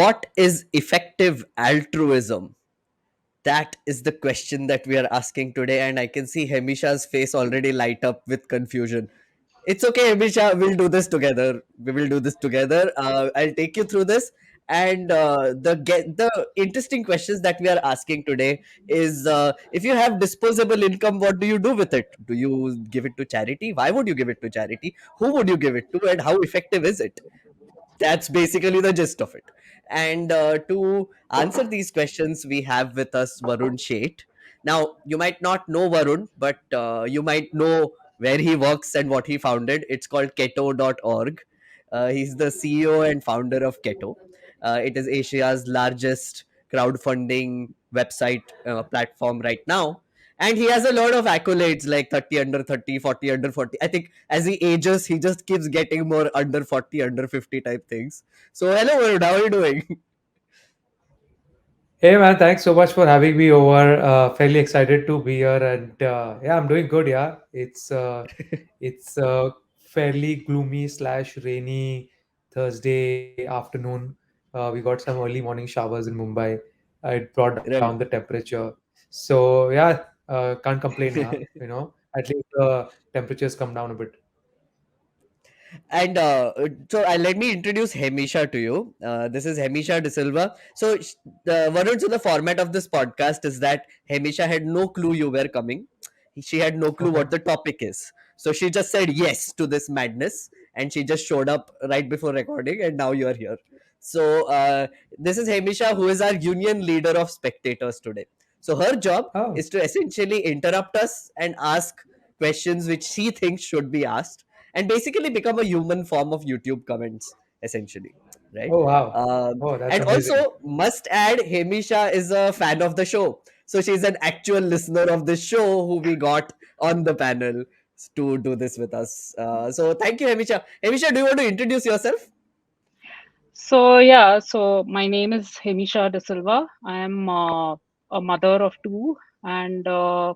what is effective altruism? That is the question that we are asking today, and I can see Hemisha's face already light up with confusion. It's okay, Hemisha. We'll do this together. We will do this together. I'll take you through this. And the interesting questions that we are asking today is, if you have disposable income, what do you do with it? Do you give it to charity? Why would you give it to charity? Who would you give it to? And how effective is it? That's basically the gist of it. And to answer these questions, we have with us Varun Sheth. Now, you might not know Varun, but you might know where he works and what he founded. It's called Keto.org. He's the CEO and founder of Keto. It is Asia's largest crowdfunding website platform right now. And he has a lot of accolades like 30 under 30, 40 under 40. I think as he ages, he just keeps getting more under 40, under 50 type things. So, hello, Varun, how are you doing? Hey man, thanks so much for having me over. Fairly excited to be here, and yeah, I'm doing good. Yeah, it's fairly gloomy slash rainy Thursday afternoon. We got some early morning showers in Mumbai. It brought down the Right. temperature. So yeah, can't complain. Yeah, at least the temperatures come down a bit. And so let me introduce Hemisha to you. This is Hemisha DeSilva. So Varun, so the format of this podcast is that Hemisha had no clue you were coming. She had no clue what the topic is. So she just said yes to this madness, and she just showed up right before recording, and now you are here. So this is Hemisha, who is our union leader of spectators today. So her job Oh, is to essentially interrupt us and ask questions which she thinks should be asked, and basically become a human form of YouTube comments, essentially, right? oh wow, oh that's And amazing. also, must add, Hemisha is a fan of the show, so she's an actual listener of the show who we got on the panel to do this with us. So thank you, Hemisha. Hemisha, do you want to introduce yourself? So my name is Hemisha DeSilva. I am a mother of two, and I'm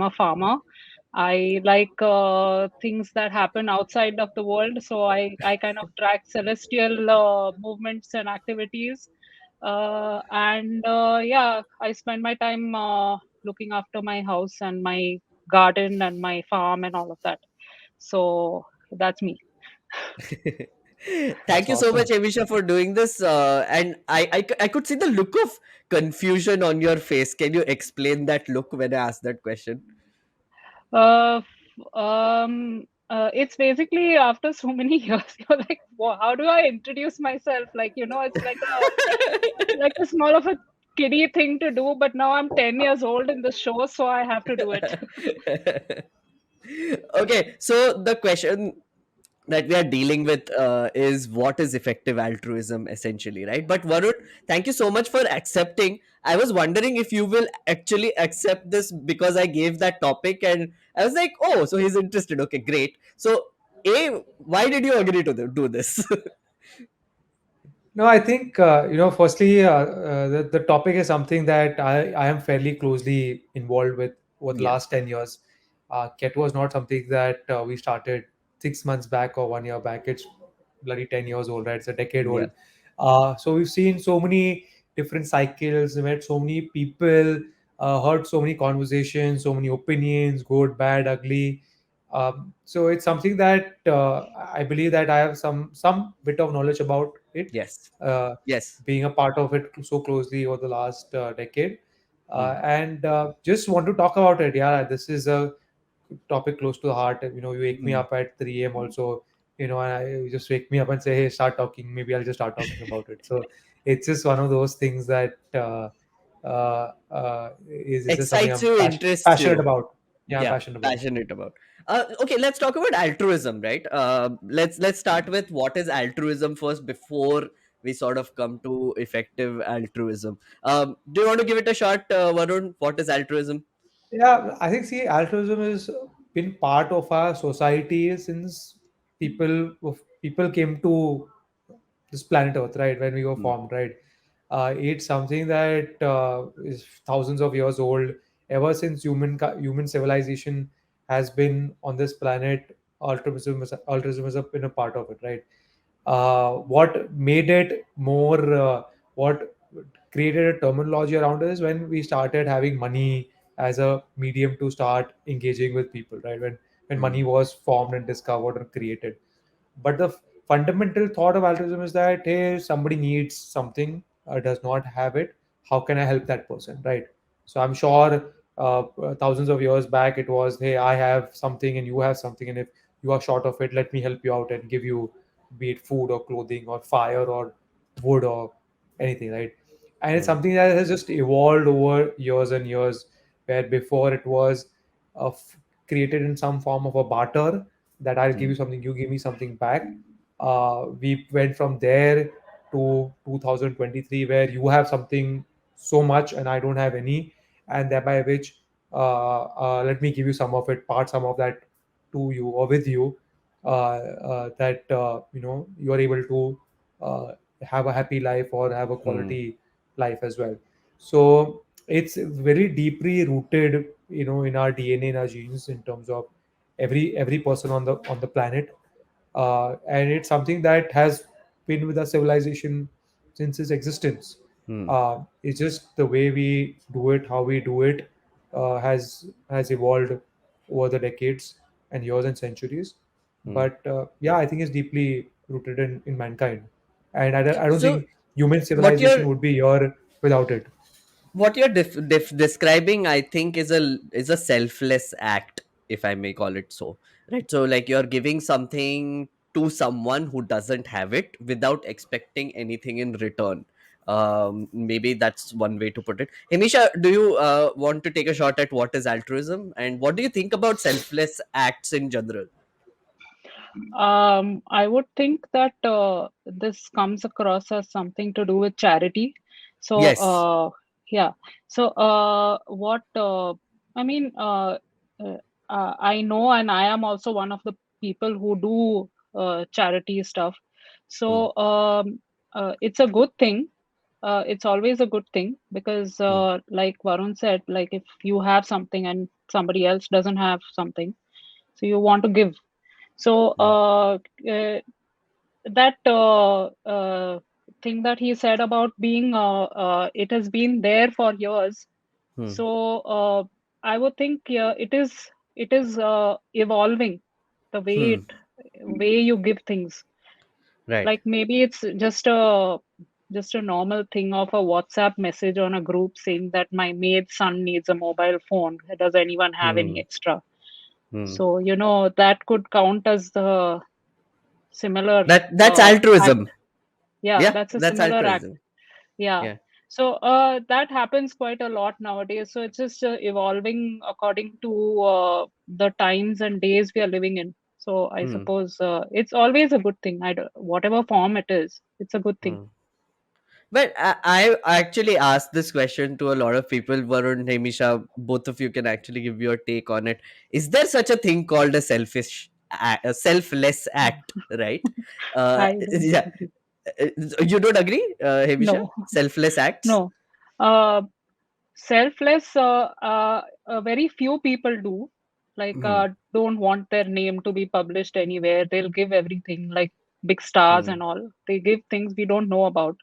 a farmer. I like things that happen outside of the world, so I kind of track celestial movements and activities. And yeah, I spend my time looking after my house and my garden and my farm and all of that. So that's me. Thank That's you so much, awesome. Emisha, for doing this. And I could see the look of confusion on your face. Can you explain that look when I asked that question? It's basically after so many years, you're like, how do I introduce myself? Like, it's like a small of a kiddie thing to do, but now I'm 10 years old in the show, so I have to do it. Okay, so the question that we are dealing with is what is effective altruism, essentially, right? But Varun, thank you so much for accepting. I was wondering if you will actually accept this because I gave that topic, and I was like, oh, so he's interested. Okay, great. So, why did you agree to do this? No, I think firstly, the topic is something that I am fairly closely involved with over the Yeah, last 10 years. Keto was not something that we started 6 months back or 1 year back. It's bloody 10 years old, right? It's a decade yeah. old. So we've seen so many different cycles, we met so many people, heard so many conversations, so many opinions, good, bad, ugly. So it's something that I believe that I have some bit of knowledge about it, Yes, uh, yes. being a part of it so closely over the last decade. Mm, And just want to talk about it. Yeah, this is a topic close to the heart. You wake me mm. up at 3 a.m. also, and you just wake me up and say, hey, start talking. Maybe I'll just start talking about it. So it's just one of those things that is just something Excites I'm you, interests passionate you. about. Yeah, I'm Yeah, passionate about. passionate about. Okay, let's talk about altruism, right? Let's start with what is altruism first before we sort of come to effective altruism. Do you want to give it a shot, Varun? What is altruism? Yeah, I think see, altruism has been part of our society since people came to this planet Earth, right? When we were Mm, formed, right? It's something that is thousands of years old. Ever since human civilization has been on this planet, altruism has been a part of it, right? What made it more, what created a terminology around it is when we started having money as a medium to start engaging with people, right? When Hmm. money was formed and discovered or created. But the fundamental thought of altruism is that, hey, somebody needs something, does not have it. How can I help that person, right? So I'm sure thousands of years back it was, hey, I have something and you have something, and if you are short of it, let me help you out and give you, be it food or clothing or fire or wood or anything, right? And it's Hmm. something that has just evolved over years and years, where before it was created in some form of a barter, that I'll give Hmm. you something, you give me something back. We went from there to 2023, where you have something so much and I don't have any, and thereby which, let me give you some of it, part some of that to you or with you, that you are able to uh, have a happy life or have a Hmm. quality life as well. So it's very deeply rooted, in our DNA, in our genes, in terms of every person on the planet, and it's something that has been with our civilization since its existence. Hmm. It's just the way we do it, how we do it, has evolved over the decades and years and centuries. Hmm. But yeah, I think it's deeply rooted in mankind, and I don't So think human what civilization you're would be here without it. what you're describing, I think, is a selfless act, if I may call it so. Right, so like you're giving something to someone who doesn't have it without expecting anything in return. Maybe that's one way to put it. Hemisha, do you want to take a shot at what is altruism and what do you think about selfless acts in general? I would think that this comes across as something to do with charity. So, Yes. yeah. So, what I mean, I know, and I am also one of the people who do charity stuff. Hmm. So, it's a good thing. It's always a good thing because, Hmm. like Varun said, like if you have something and somebody else doesn't have something, so you want to give. So Hmm. that thing that he said about being it has been there for years. Hmm. So I would think it is evolving the Hmm. way you give things. Right. Like maybe it's just a normal thing of a WhatsApp message on a group saying that my maid's son needs a mobile phone. Does anyone have any Hmm. extra? Hmm. So that could count as the similar That's act. altruism. Yeah, Yeah, that's a that's similar act. altruism. Yeah. Yeah. So that happens quite a lot nowadays. So it's just evolving according to the times and days we are living in. So I Hmm. suppose it's always a good thing. Whatever form it is, it's a good thing. Hmm. But I actually asked this question to a lot of people. Varun, Hemisha, both of you can actually give your take on it. Is there such a thing called a selfless act? Right? I don't Yeah. agree. You don't agree, Hemisha? No, Selfless acts? no. Uh, Selfless, very few people do. Like, Hmm. don't want their name to be published anywhere. They'll give everything, like big stars Hmm. and all. They give things we don't know about.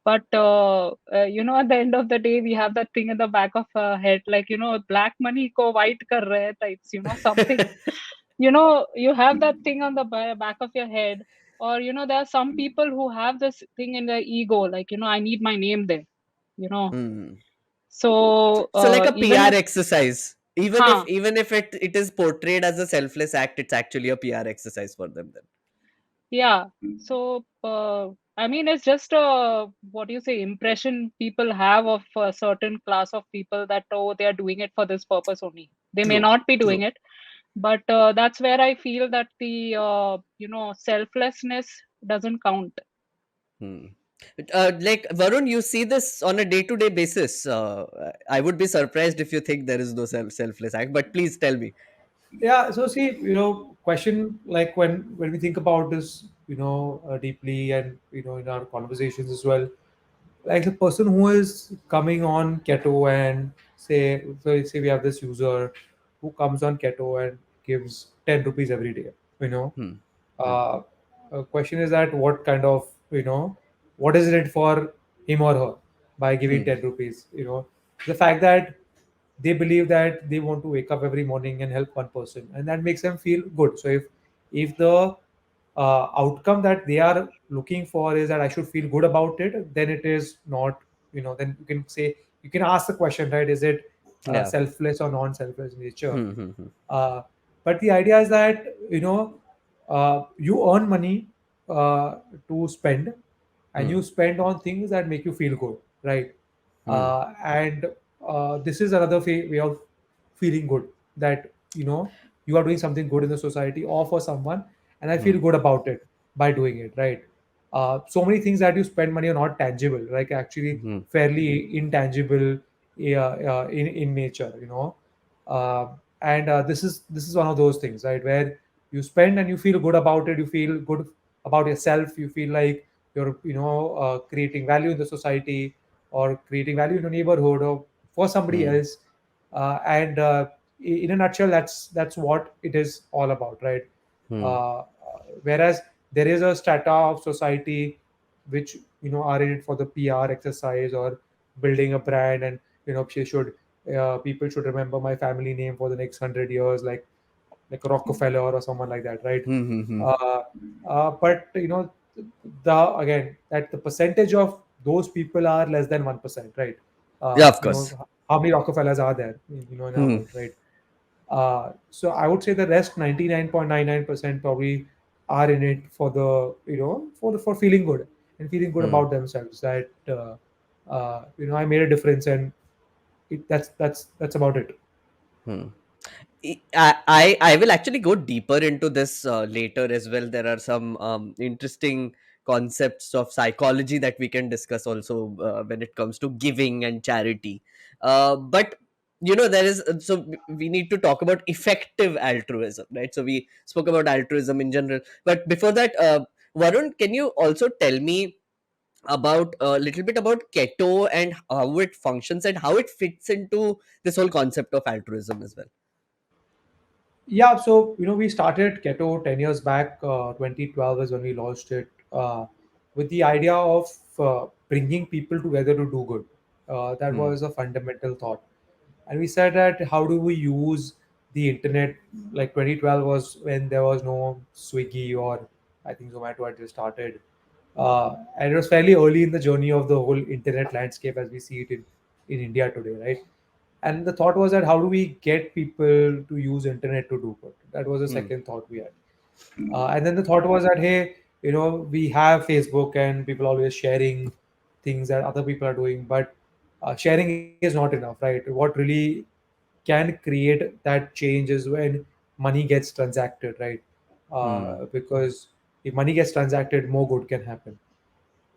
But at the end of the day, we have that thing in the back of our head, like black money ko white kar rahe hai types. Something. You have that thing on the back of your head, or there are some people who have this thing in their ego, like I need my name there. You know, Hmm. so So like a even PR if, exercise. huh, Even if it is portrayed as a selfless act, it's actually a PR exercise for them then. yeah. So I mean, it's just a what do you say impression people have of a certain class of people that they are doing it for this purpose only. They may True. not be doing True. it, but that's where I feel that the selflessness doesn't count. Hmm. Like Varun, you see this on a day-to-day basis. I would be surprised if you think there is no selfless act. But please tell me. Yeah, so see, question, like when we think about this, deeply, and in our conversations as well, like the person who is coming on keto, and say we have this user who comes on keto and gives 10 rupees every day, you know Hmm. Hmm. uh, question is that what kind of, what is it for him or her by giving Hmm. 10 rupees? The fact that they believe that they want to wake up every morning and help one person, and that makes them feel good. So if the outcome that they are looking for is that I should feel good about it, then it is not, then you can say, you can ask the question, right? Is it Yeah. selfless or non-selfless nature? Hmm. Hmm. Hmm. uh, but the idea is that, you earn money uh, to spend, and Hmm. you spend on things that make you feel good, right? Hmm. And this is another way of feeling good, that you are doing something good in the society or for someone, and I Hmm. feel good about it by doing it, right? So many things that you spend money are not tangible, like actually Hmm. fairly intangible, in nature, uh, and this is one of those things, right, where you spend and you feel good about it, you feel good about yourself, you feel like you're creating value in the society, or creating value in a neighborhood, or for somebody Hmm. else. And in a nutshell, that's what it is all about, right? Hmm. Whereas there is a strata of society which are in it for the PR exercise, or building a brand, and she should people should remember my family name for the next 100 years, like Rockefeller or someone like that, right? Hmm. Hmm. Hmm. Uh, but the again, that the percentage of those people are less than 1%, right? Yeah, of course. How many Rockefellers are there, in our Hmm. world, right? So I would say the rest 99.99% probably are in it for the for feeling good, and feeling good Hmm. about themselves, that I made a difference, and that's about it. Hmm. I will actually go deeper into this later as well. There are some interesting concepts of psychology that we can discuss also when it comes to giving and charity. But there is we need to talk about effective altruism, right? So we spoke about altruism in general, but before that, Varun, can you also tell me about a little bit about keto and how it functions and how it fits into this whole concept of altruism as well? Yeah, so we started Keto 10 years back. 2012 is when we launched it, with the idea of bringing people together to do good. That Hmm. was a fundamental thought, and we said that how do we use the internet? Like 2012 was when there was no Swiggy, or I think Zomato had just started, and it was fairly early in the journey of the whole internet landscape as we see it in India today, right? And the thought was that how do we get people to use internet to do good? That was the Hmm. second thought we had. And then the thought was that, hey, we have Facebook and people always sharing things that other people are doing, but sharing is not enough, right? What really can create that change is when money gets transacted, right? Hmm. Because if money gets transacted, more good can happen.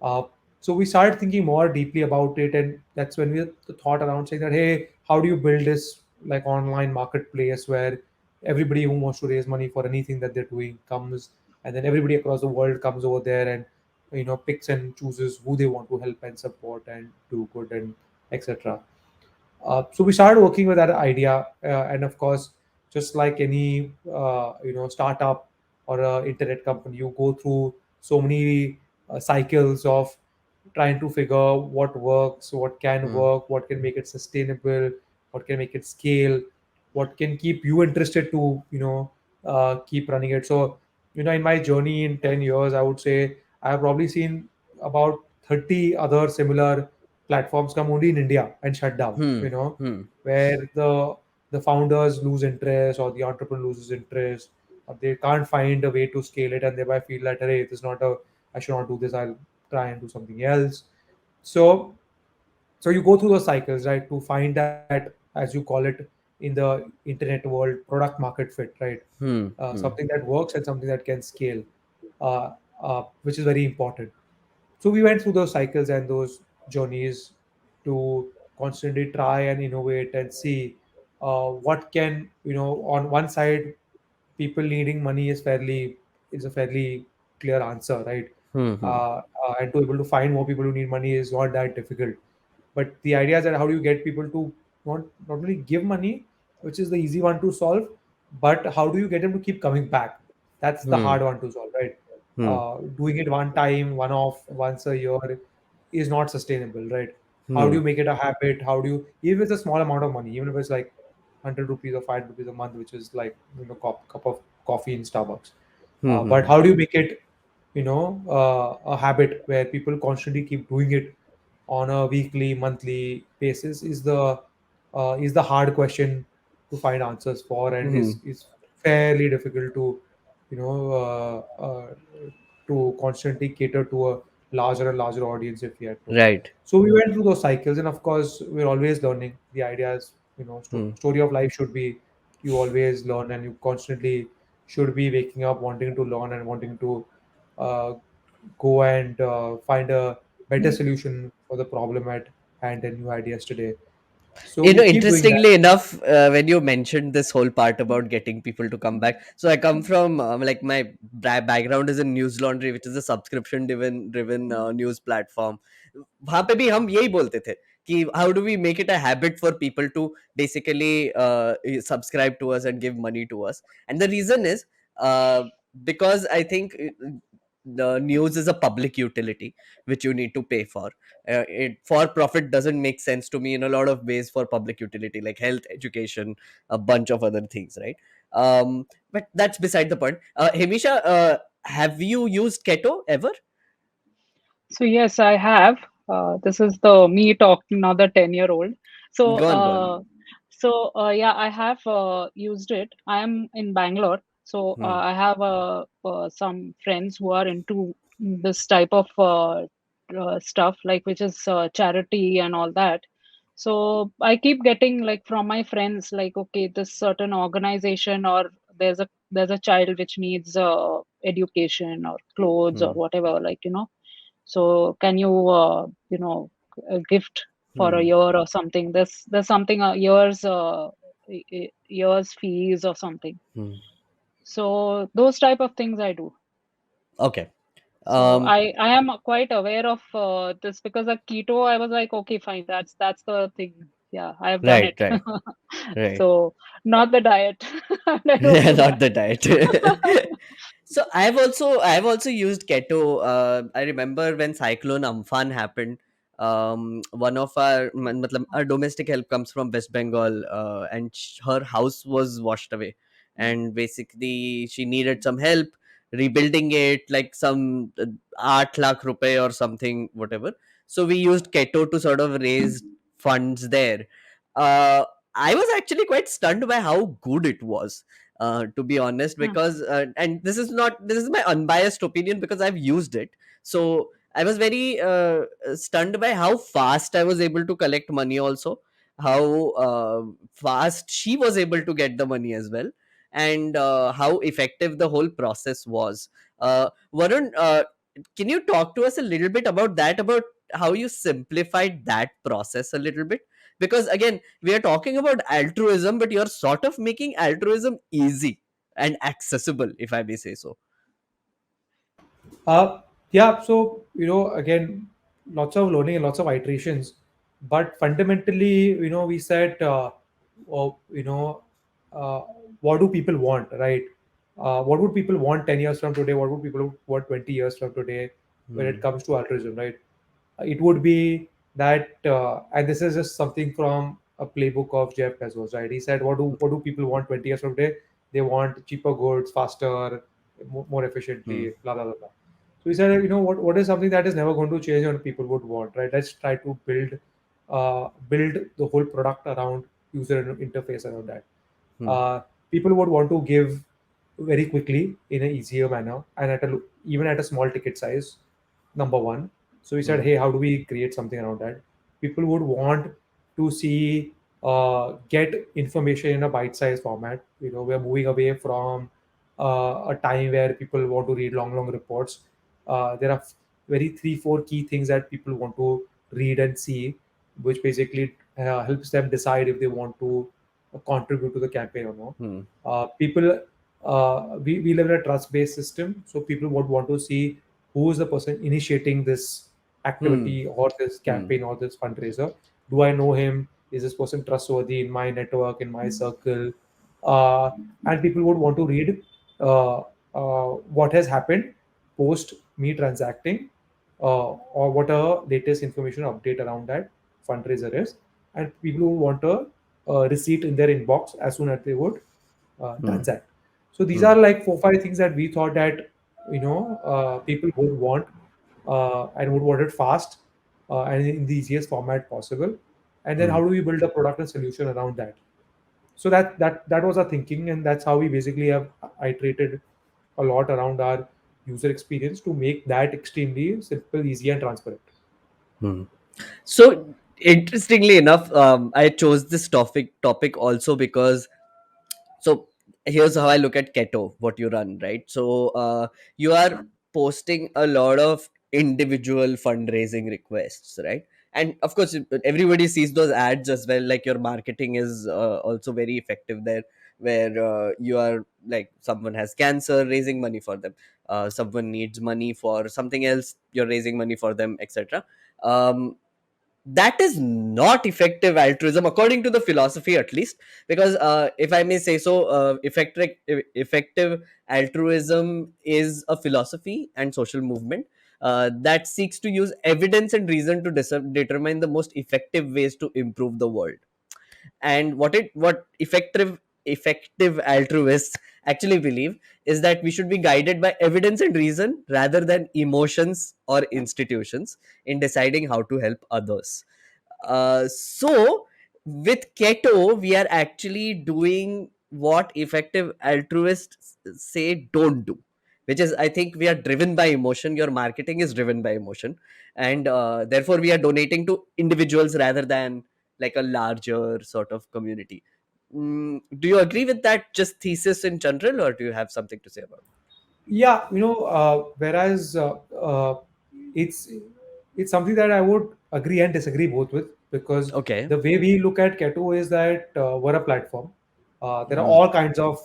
uh, so we started thinking more deeply about it, and that's when we the thought around saying that, hey, how do you build this like online marketplace where everybody who wants to raise money for anything that they're doing comes, and then everybody across the world comes over there and picks and chooses who they want to help and support and do good and etc. So we started working with that idea, and of course, just like any startup or a internet company, you go through so many cycles of trying to figure what works, what can Hmm. work, what can make it sustainable, what can make it scale, what can keep you interested to keep running it. So in my journey in 10 years, I would say I have probably seen about 30 other similar platforms come only in India and shut down, Hmm. Hmm. where the founders lose interest, or the entrepreneur loses interest, or they can't find a way to scale it, and thereby feel that, hey, this is not a I should not do this, I'll try and do something else. So so you go through those cycles, right, to find that, as you call it in the internet world, product market fit, right? Hmm. Hmm. Something that works and something that can scale, uh, which is very important. So we went through those cycles and those journeys to constantly try and innovate and see what can, on one side, people needing money is a fairly clear answer, right? Hmm. Hmm. And to able to find more people who need money is not that difficult. But the idea is that how do you get people to not only give money, which is the easy one to solve, but how do you get them to keep coming back? That's the Hmm. hard one to solve, right? Hmm. Doing it one time, one off, once a year is not sustainable, right? How do Hmm. you make it a habit? How do you, even if it's a small amount of money, even if it's like 100 rupees or 5 rupees a month, which is like, cup of coffee in Starbucks. Hmm. But Hmm. how do you make it, a habit where people constantly keep doing it on a weekly, monthly basis is the hard question to find answers for, and Hmm. is fairly difficult to, you know, to constantly cater to a larger and larger audience if we had to. Right. So we went through those cycles, and of course, we're always learning. The idea is, Hmm. story of life should be you always learn, and you constantly should be waking up wanting to learn and wanting to uh, go and find a better solution for the problem at hand and new ideas today. So we keep doing that. Interestingly enough, when you mentioned this whole part about getting people to come back, so I come from like my background is in News Laundry, which is a subscription driven news platform. वहां पे भी हम यही बोलते थे कि how do we make it a habit for people to basically subscribe to us and give money to us, and the reason is uh, because I think the news is a public utility which you need to pay for. It for profit doesn't make sense to me in a lot of ways for public utility like health, education, a bunch of other things, right? But that's beside the point. Hemisha, have you used Keto ever? So yes, I have. This is the me talking now, the 10-year-old. So Go on. yeah, I have used it. I am in Bangalore, so Hmm. I have some friends who are into this type of stuff, like which is charity and all that. So I keep getting like from my friends, like, okay, this certain organization, or there's a child which needs education or clothes or Hmm. whatever, like, so can you a gift for a Hmm. year or something? There's something a year's fees or something. Hmm. So those type of things I do. Okay. So um I am quite aware of this, because at keto I was like, okay, fine, that's the thing. Yeah, I have done right, it. right, right. So not the diet, and I don't Yeah, do not that. the diet. So I've also used Keto. I remember when Cyclone Amphan happened. One of our domestic help comes from West Bengal, and her house was washed away, and basically she needed some help rebuilding it, like some 8 lakh rupees or something, whatever. So we used Keto to sort of raise funds there. Uh, I was actually quite stunned by how good it was, to be honest, Huh. because and this is my unbiased opinion because I've used it. So I was very stunned by how fast I was able to collect money, also how fast she was able to get the money as well, and how effective the whole process was. Varun, can you talk to us a little bit about that, about how you simplified that process a little bit? Because again, we are talking about altruism, but you're sort of making altruism easy and accessible, if I may say so. Uh, yeah, so again, lots of learning and lots of iterations, but fundamentally, we said, well, uh, what do people want, right? What would people want 10 years from today? What would people want 20 years from today when it Hmm. comes to altruism, right? It would be that, and this is just something from a playbook of Jeff Bezos, right? He said, what do people want 20 years from today? They want cheaper goods, faster, more Hmm. efficiently, blah blah blah blah. So he said, what is something that is never going to change and people would want, right? Let's try to build the whole product around user interface around that. Hmm. Uh, People would want to give very quickly in an easier manner and even at a small ticket size. Number one. So we said, Hmm. hey, how do we create something around that? People would want to see, get information in a bite-sized format. We're moving away from a time where people want to read long reports. There are very three, four key things that people want to read and see, which basically helps them decide if they want to contribute to the campaign or not. Hmm. People, we live in a trust-based system, so people would want to see who is the person initiating this Hmm. activity or this Hmm. campaign or this fundraiser. Do I know him? Is this person trustworthy in my network, in my circle? And people would want to read what has happened, post me transacting or what a latest information update around that fundraiser is, and people would want a receipt in their inbox as soon as they would Hmm. transact. So these Hmm. are like 4 5 things that we thought that people would want and would want it fast and in the easiest format possible. And then Hmm. how do we build a product and solution around that? So that was our thinking, and that's how we basically have iterated a lot around our user experience to make that extremely simple, easy, and transparent. Hmm. So interestingly enough, I chose this topic also because, so here's how I look at Keto, what you run, right? So you are posting a lot of individual fundraising requests, right? And of course, everybody sees those ads as well. Like your marketing is also very effective there, where you are like, someone has cancer, raising money for them. Someone needs money for something else, you're raising money for them, etc. Um, that is not effective altruism according to the philosophy, at least, because if I may say so, effective altruism is a philosophy and social movement that seeks to use evidence and reason to determine the most effective ways to improve the world. And what effective altruists actually believe is that we should be guided by evidence and reason rather than emotions or institutions in deciding how to help others. So with Keto, we are actually doing what effective altruists say don't do, which is, I think, we are driven by emotion. Your marketing is driven by emotion, and therefore we are donating to individuals rather than like a larger sort of community. Do you agree with that just thesis in general, or do you have something to say about Yeah, whereas it's it's something that I would agree and disagree both with, because it? Okay. the way we look at Keto is that we're a platform. There are Hmm. all kinds of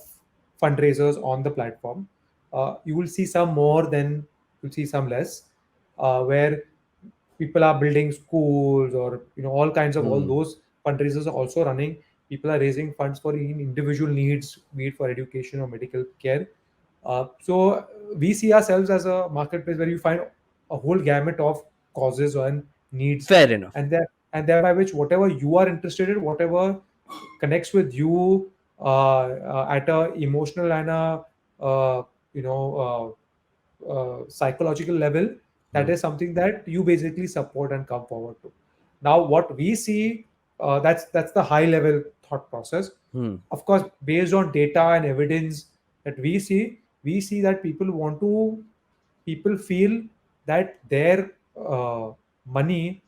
fundraisers on the platform. You will see some more than you'll see some less, where people are building schools or all kinds of all Hmm. those fundraisers are also running. People are raising funds for individual needs, be it for education or medical care. So we see ourselves as a marketplace where you find a whole gamut of causes and needs, Fair enough. and thereby which whatever you are interested in, whatever connects with you at a emotional and a uh, you know psychological level, that Hmm. is something that you basically support and come forward to. Now what we see, that's the high level thought process. Hmm. Of course, based on data and evidence that we see that people feel that their money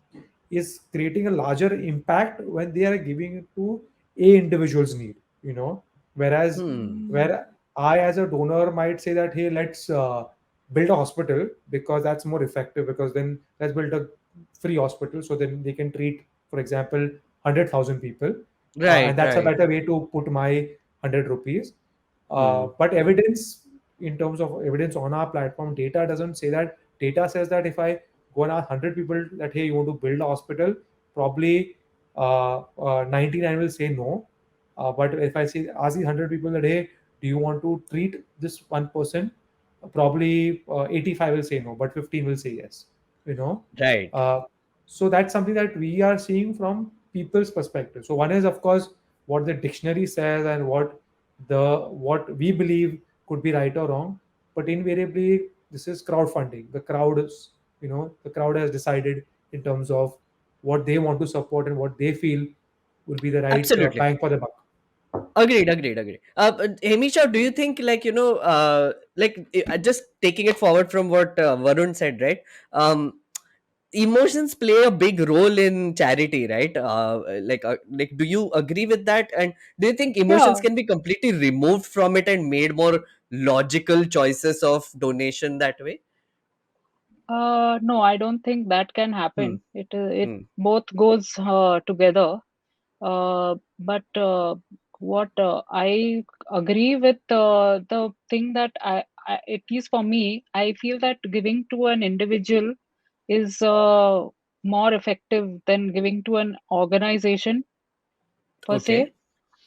is creating a larger impact when they are giving it to a individual's need, whereas Hmm. where I as a donor might say that, hey, let's build a hospital because that's more effective, because then let's build a free hospital so then they can treat, for example, 100,000 people, Right. and that's a Right. better way to put my 100 rupees. Hmm. But evidence, in terms of evidence on our platform, data doesn't say that. Data says that if I go and ask 100 people that, hey, you want to build a hospital, probably 99 will say no. But if I say ask these 100 people that, hey, do you want to treat this one person, probably 85 will say no, but 15 will say yes. You know, Right. uh, so that's something that we are seeing from people's perspective. So one is, of course, what the dictionary says and what we believe could be right or wrong, but invariably this is crowdfunding. The crowd has decided in terms of what they want to support and what they feel will be the right Absolutely. bang for the buck. Agreed. Agreed. Agreed. But Hemisha, do you think, like, just taking it forward from what Varun said, right? Emotions play a big role in charity, right? Like, do you agree with that? And do you think emotions Yeah. can be completely removed from it and made more logical choices of donation that way? No, I don't think that can Hmm. happen. It Hmm. both goes together. But what I agree with the thing that at least for me, I feel that giving to an individual is more effective than giving to an organization per se.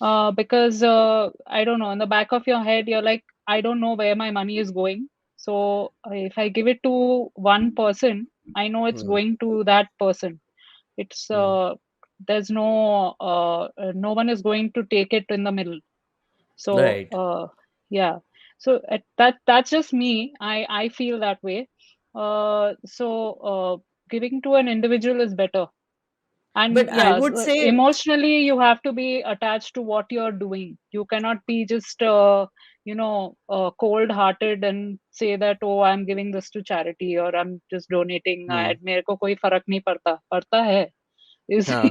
Okay. Because I don't know, in the back of your head, you're like, I don't know where my money is going. So if I give it to one person, I know it's Hmm. going to that person. It's Hmm. there's no one is going to take it in the middle. So Right. yeah, so that's just me. I feel that way. So giving to an individual is better. And But I yeah, would say, emotionally you have to be attached to what you're doing. You cannot be just cold hearted and say that, oh, I'm giving this to charity, or I'm just donating. hmm. मेरे को कोई फर्क नहीं पड़ता. पड़ता है. Is Huh.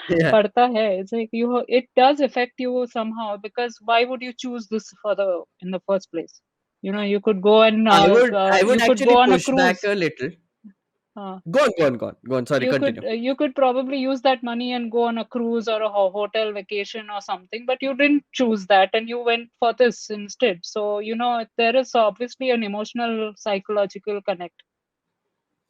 Yeah. पड़ता है. It's like it does affect you somehow, because why would you choose this for the in the first place? You could go and I would you could actually go on a push back cruise. a little. Uh, Go on, go on, go on, go on. Sorry, continue. you could probably use that money and go on a cruise or a hotel vacation or something, but you didn't choose that and you went for this instead. So there is obviously an emotional psychological connect.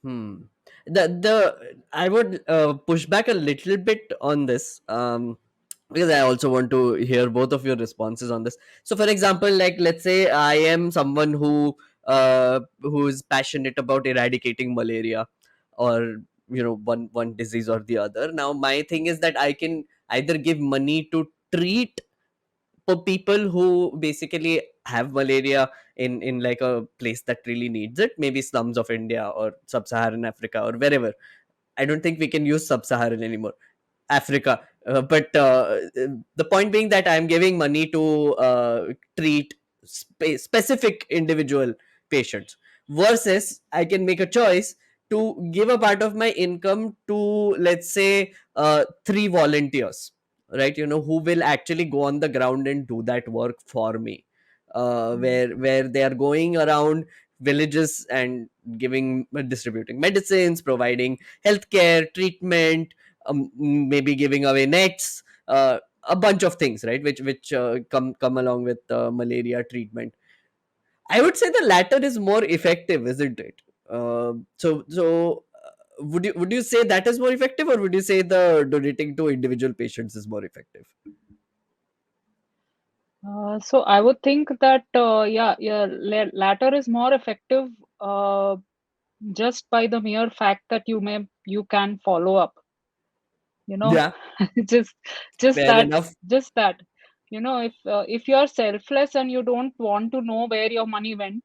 Hmm. The I would push back a little bit on this, because I also want to hear both of your responses on this. So, for example, like let's say I am someone who is passionate about eradicating malaria, or one disease or the other. Now, my thing is that I can either give money to treat for people who basically have malaria in like a place that really needs it, maybe slums of India or sub-Saharan Africa or wherever. I don't think we can use sub-Saharan anymore, Africa. But the point being that I'm giving money to treat specific individual patients, versus I can make a choice to give a part of my income to, let's say, three volunteers, right? Who will actually go on the ground and do that work for me, Mm. where they are going around villages and distributing medicines, providing healthcare treatment, maybe giving away nets, a bunch of things, right? Which come along with malaria treatment. I would say the latter is more effective, isn't it? Would you say that is more effective, or would you say the donating to individual patients is more effective? So I would think that yeah, latter is more effective, uh, just by the mere fact that you can follow up. you know Yeah, just just fair that enough. just that if you're selfless and you don't want to know where your money went,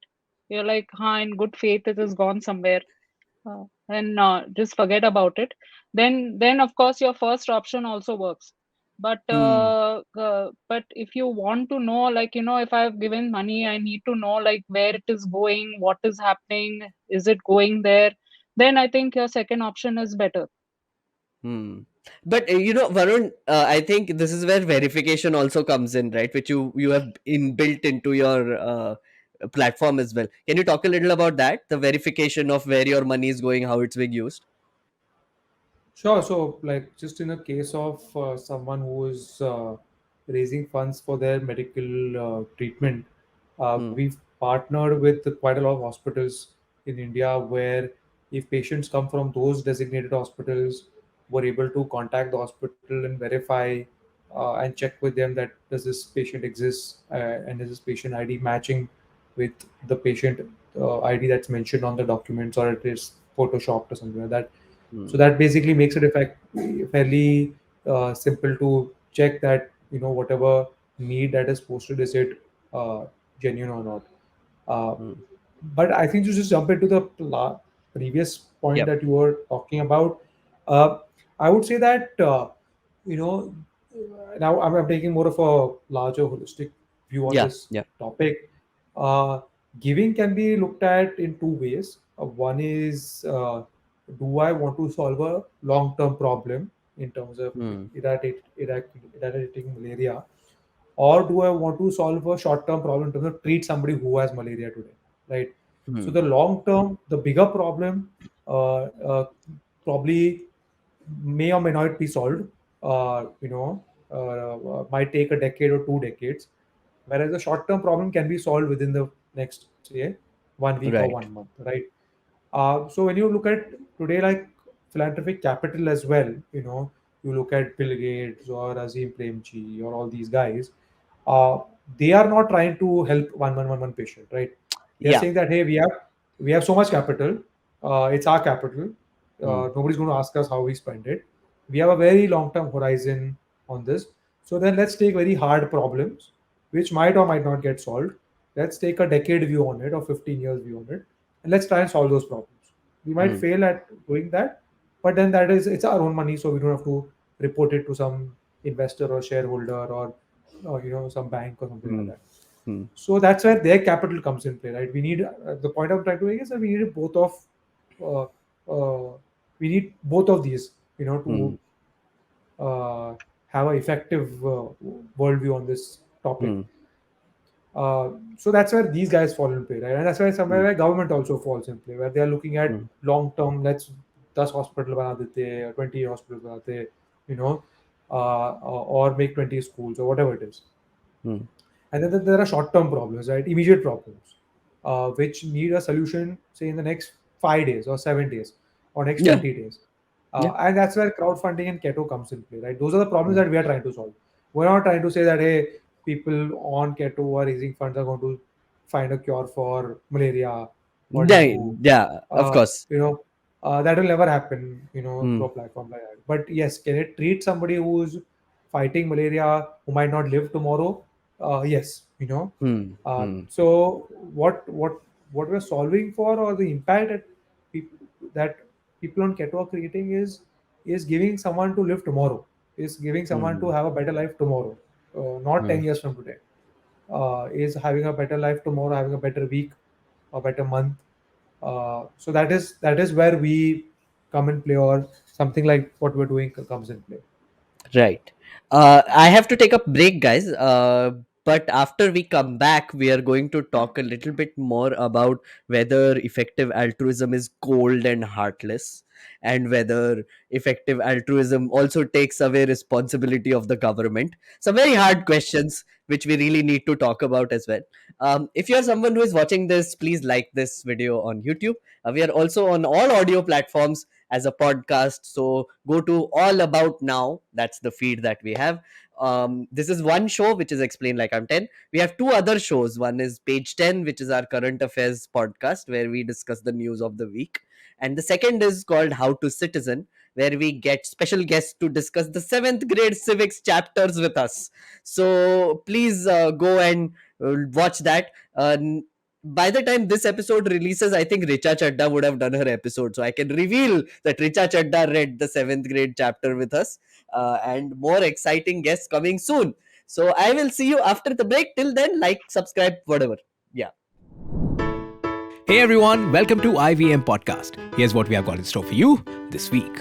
you're like, in good faith it has gone somewhere, and just forget about it. Then of course your first option also works. But Hmm. but if you want to know, like, if I've given money, I need to know, like, where it is going, what is happening, is it going there? Then I think your second option is better. Hmm. But Varun, I think this is where verification also comes in, right? Which you have inbuilt into your platform as well. Can you talk a little about that? The verification of where your money is going, how it's being used. Sure. So, like, just in a case of someone who is raising funds for their medical treatment, Hmm. we've partnered with quite a lot of hospitals in India where if patients come from those designated hospitals, we're able to contact the hospital and verify and check with them that does this patient exist, and is this patient ID matching with the patient ID that's mentioned on the documents, or it is photoshopped or something like that. So Hmm. that basically makes it fairly simple to check that whatever need that is posted, is it uh, genuine or not. Uh, Hmm. but I think to just jump into the previous point Yep. that you were talking about, uh, I would say that you know now I'm taking more of a larger holistic view on Yeah. this Yeah. topic. Uh, Giving can be looked at in two ways. One is, do I want to solve a long-term problem in terms of Hmm. eradicating malaria, or do I want to solve a short-term problem in terms of treat somebody who has malaria today, right? So Hmm. the long-term, the bigger problem, probably may or may not be solved. Might take a decade or 2 decades, whereas the short-term problem can be solved within the next, say, 1 week or Right. 1 month, right? So when you look at today, like philanthropic capital as well, you look at Bill Gates or Azim Premji or all these guys, uh, they are not trying to help one patient, right? They're Yeah. saying that, hey, we have so much capital. It's our capital. Hmm. Nobody's going to ask us how we spend it. We have a very long-term horizon on this. So then let's take very hard problems, which might or might not get solved. Let's take a decade view on it or 15 years view on it, and let's try and solve those problems. We might Hmm. fail at doing that, but then it's our own money, so we don't have to report it to some investor or shareholder or some bank or something like Hmm. that. Hmm. So that's where their capital comes in play, right? We need the point I'm trying to make is that uh, uh, we need both of these, to Hmm. uh, have an effective worldview on this topic. Hmm. So that's where these guys fall in play, right? And that's why somewhere Hmm. where government also falls in play, where they are looking at Hmm. long term. Let's 10 hospital bana dete, or 20 hospitals bana dete, you know, or make 20 schools or whatever it is. Hmm. And then there are short-term problems, right? Immediate problems, which need a solution, say in the next 5 days or 7 days or next Yeah. 20 days. Yeah. And that's where crowdfunding and keto comes in play, right? Those are the problems Hmm. that we are trying to solve. We're not trying to say that, hey, people on keto who are raising funds are going to find a cure for malaria or Yeah. dengue. Yeah. Of uh, course. you know that will never happen, Hmm. through a platform like that. But yes, can it treat somebody who's fighting malaria who might not live tomorrow? Yes. Hmm. Hmm. So what we're solving for, or the impact that people on keto are creating, is giving someone to live tomorrow, is giving someone to Hmm. have a better life tomorrow, not Hmm. 10 years from today, is having a better life tomorrow, having a better week, a better month. So that is where we come in play, or something like what we're doing comes in play. Right. I have to take a break, guys. But after we come back, we are going to talk a little bit more about whether effective altruism is cold and heartless, and whether effective altruism also takes away responsibility of the government. Some very hard questions which we really need to talk about as well. If you are someone who is watching this, please like this video on YouTube. We are also on all audio platforms as a podcast. So go to All About Now. That's the feed that we have. This is one show which is explained like I'm 10. We have two other shows. One is Page 10, which is our current affairs podcast where we discuss the news of the week. And the second is called How to Citizen, where we get special guests to discuss the seventh grade civics chapters with us. So please go and watch that. By the time this episode releases, I think Richa Chadda would have done her episode. So I can reveal that Richa Chadda read the seventh grade chapter with us, and more exciting guests coming soon. So I will see you after the break. Till then, like, subscribe, whatever. Yeah. Hey everyone, welcome to IVM Podcast. Here's what we have got in store for you this week.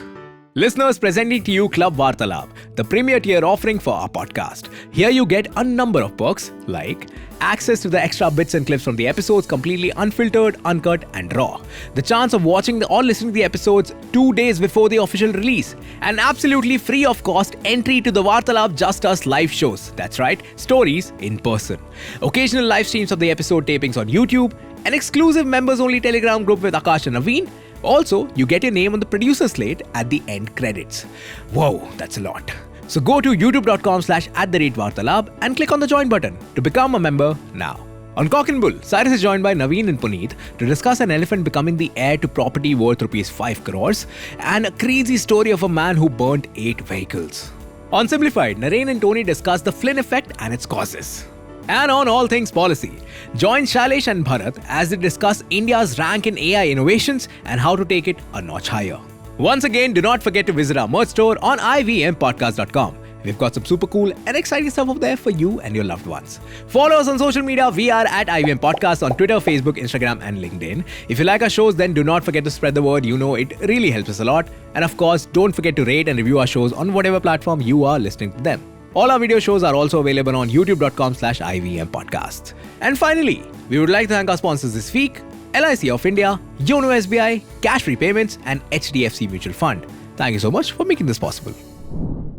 Listeners, presenting to you Club Vartalab, the premier tier offering for our podcast. Here you get a number of perks like access to the extra bits and clips from the episodes completely unfiltered, uncut and raw. The chance of watching or listening to the episodes 2 days before the official release. And absolutely free of cost entry to the Vartalab Just Us live shows. That's right, stories in person. Occasional live streams of the episode tapings on YouTube. An exclusive members-only Telegram group with Akash and Naveen. Also, you get your name on the producer slate at the end credits. Whoa, that's a lot. So go to youtube.com/@vartalab and click on the join button to become a member now. On Cock and Bull, Cyrus is joined by Naveen and Puneet to discuss an elephant becoming the heir to property worth rupees 5 crores and a crazy story of a man who burnt 8 vehicles. On Simplified, Naren and Tony discuss the Flynn effect and its causes. And on all things policy, join Shailesh and Bharat as they discuss India's rank in AI innovations and how to take it a notch higher. Once again, do not forget to visit our merch store on ivmpodcast.com. We've got some super cool and exciting stuff up there for you and your loved ones. Follow us on social media. We are at IVM Podcast on Twitter, Facebook, Instagram, and LinkedIn. If you like our shows, then do not forget to spread the word. You know, it really helps us a lot. And of course, don't forget to rate and review our shows on whatever platform you are listening to them. All our video shows are also available on youtube.com/IVM podcasts. And finally, we would like to thank our sponsors this week: LIC of India, Yono SBI, Cash Free Payments, and HDFC Mutual Fund. Thank you so much for making this possible.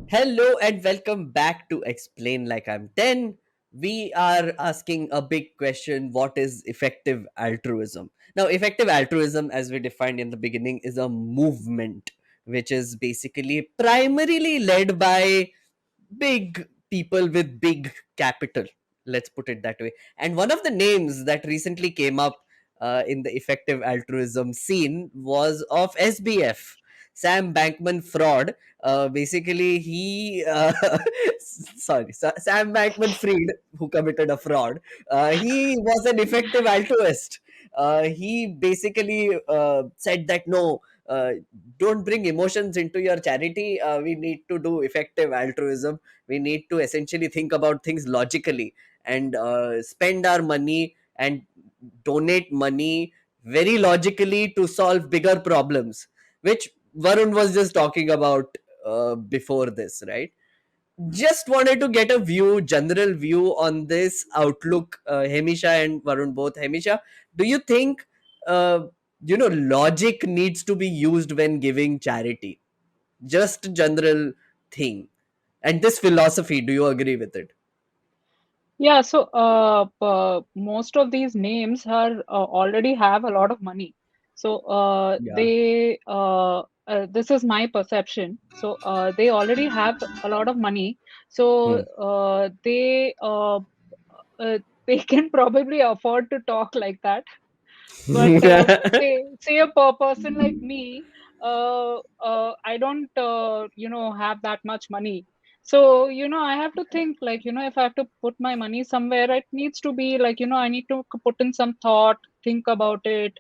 Hello and welcome back to Explain Like I'm 10. We are asking a big question: what is effective altruism? Now, effective altruism, as we defined in the beginning, is a movement which is basically primarily led by big people with big capital. Let's put it that way. And one of the names that recently came up in the effective altruism scene was of SBF, Sam Bankman Fraud. Basically, he Sam Bankman Fried, who committed a fraud. He was an effective altruist. He basically said that no, don't bring emotions into your charity. We need to do effective altruism. We need to essentially think about things logically and spend our money and donate money very logically to solve bigger problems, which Varun was just talking about before this, right? Just wanted to get a general view on this outlook, Hemisha and Varun both. Hemisha, do you think logic needs to be used when giving charity? Just general thing. And this philosophy, do you agree with it? Yeah, so most of these names are already have a lot of money. So Yeah. this is my perception. So they already have a lot of money. So Hmm. uh, they can probably afford to talk like that. But say a person like me, I don't have that much money. So I have to think, like, if I have to put my money somewhere, it needs to be like, I need to put in some thought, think about it,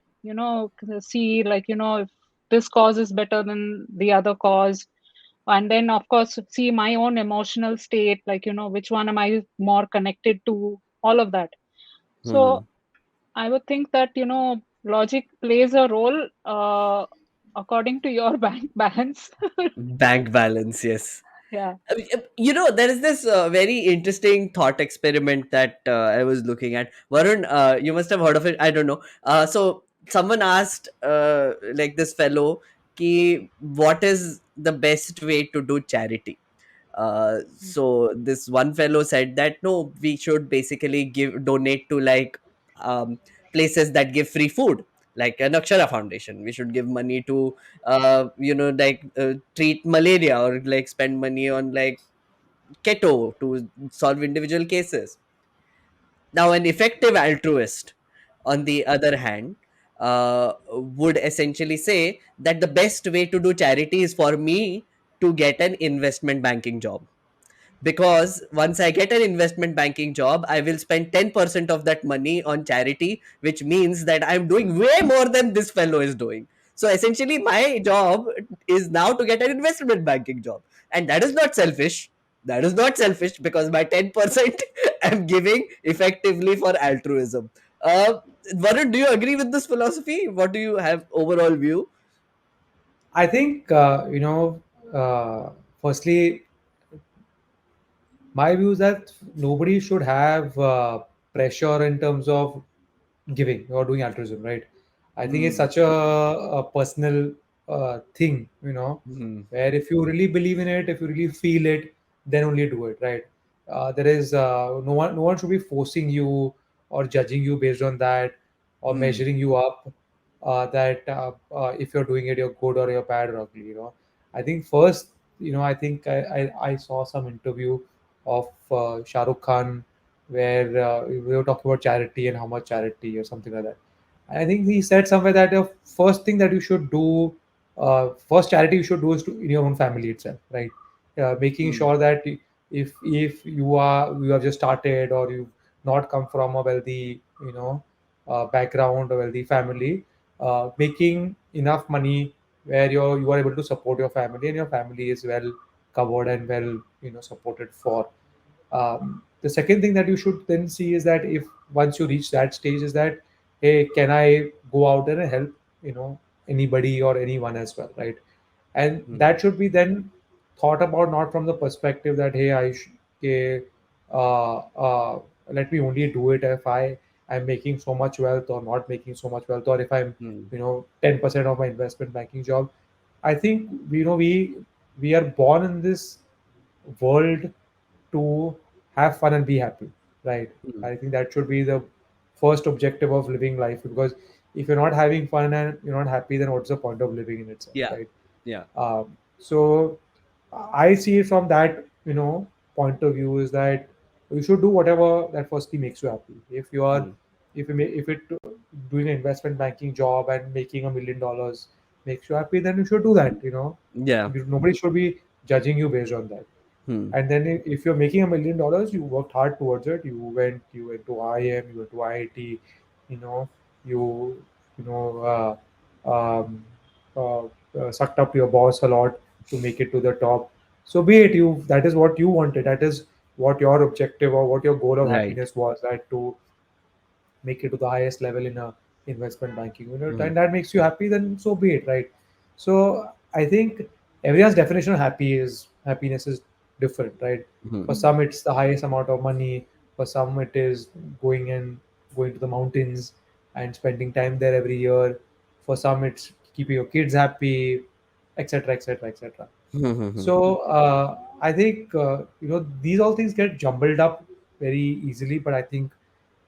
see, like, if this cause is better than the other cause. And then of course see my own emotional state, like, which one am I more connected to, all of that. So Hmm. I would think that, logic plays a role according to your bank balance. Bank balance, yes. Yeah. There is this very interesting thought experiment that I was looking at. Varun, you must have heard of it. I don't know. So someone asked, like this fellow, ki, what is the best way to do charity? So this one fellow said that no, we should basically donate to like um, places that give free food, like an Akshara Foundation. We should give money to treat malaria, or like spend money on like Keto to solve individual cases. Now, an effective altruist, on the other hand, would essentially say that the best way to do charity is for me to get an investment banking job, because once I get an investment banking job, I will spend 10% of that money on charity, which means that I'm doing way more than this fellow is doing. So essentially, my job is now to get an investment banking job. And that is not selfish. That is not selfish, because my 10% I'm giving effectively for altruism. Varun, do you agree with this philosophy? What do you have overall view? I think, firstly, my view is that nobody should have pressure in terms of giving or doing altruism, right? I think it's Hmm. such a personal thing, Hmm. where if you really believe in it, if you really feel it, then only do it, right? There is no one should be forcing you or judging you based on that, or Hmm. measuring you up, that if you're doing it, you're good or you're bad or ugly. I think first, I think I saw some interview of Shah Rukh Khan, where we were talking about charity and how much charity or something like that. And I think he said somewhere that the first thing that you should do, first charity you should do is in your own family itself, right? Making Hmm. sure that if you have just started, or you've not come from a wealthy background or wealthy family, making enough money where you are able to support your family, and your family is well covered and well supported for. The second thing that you should then see is that if once you reach that stage, is that, hey, can I go out there and help anybody or anyone as well, right? And Hmm. that should be then thought about, not from the perspective that, hey, okay, uh, uh, let me only do it if I'm making so much wealth or not making so much wealth, or if I'm Hmm. 10% of my investment banking job. I think we are born in this world to have fun and be happy, right? Hmm. I think that should be the first objective of living life, because if you're not having fun and you're not happy, then what's the point of living in itself, Yeah. right? Yeah. So I see it from that point of view, is that you should do whatever that firstly makes you happy. If you are Hmm. if it doing an investment banking job and making $1 million makes you happy, then you should do that. Yeah. Nobody should be judging you based on that. Hmm. And then if you're making $1 million, you worked hard towards it. You went to IIM, you went to IIT, you know, you you know um, sucked up to your boss a lot to make it to the top. So be it, you that is what you wanted. That is what your objective or what your goal of Right. happiness was. That to make it to the highest level in a investment banking, Hmm. and that makes you happy, then so be it, right? So I think everyone's definition of happiness is different, right? For Hmm. some it's the highest amount of money, for some it is going to the mountains and spending time there every year, for some it's keeping your kids happy, etc., etc., etc. Hmm. Hmm. So I think these all things get jumbled up very easily, but I think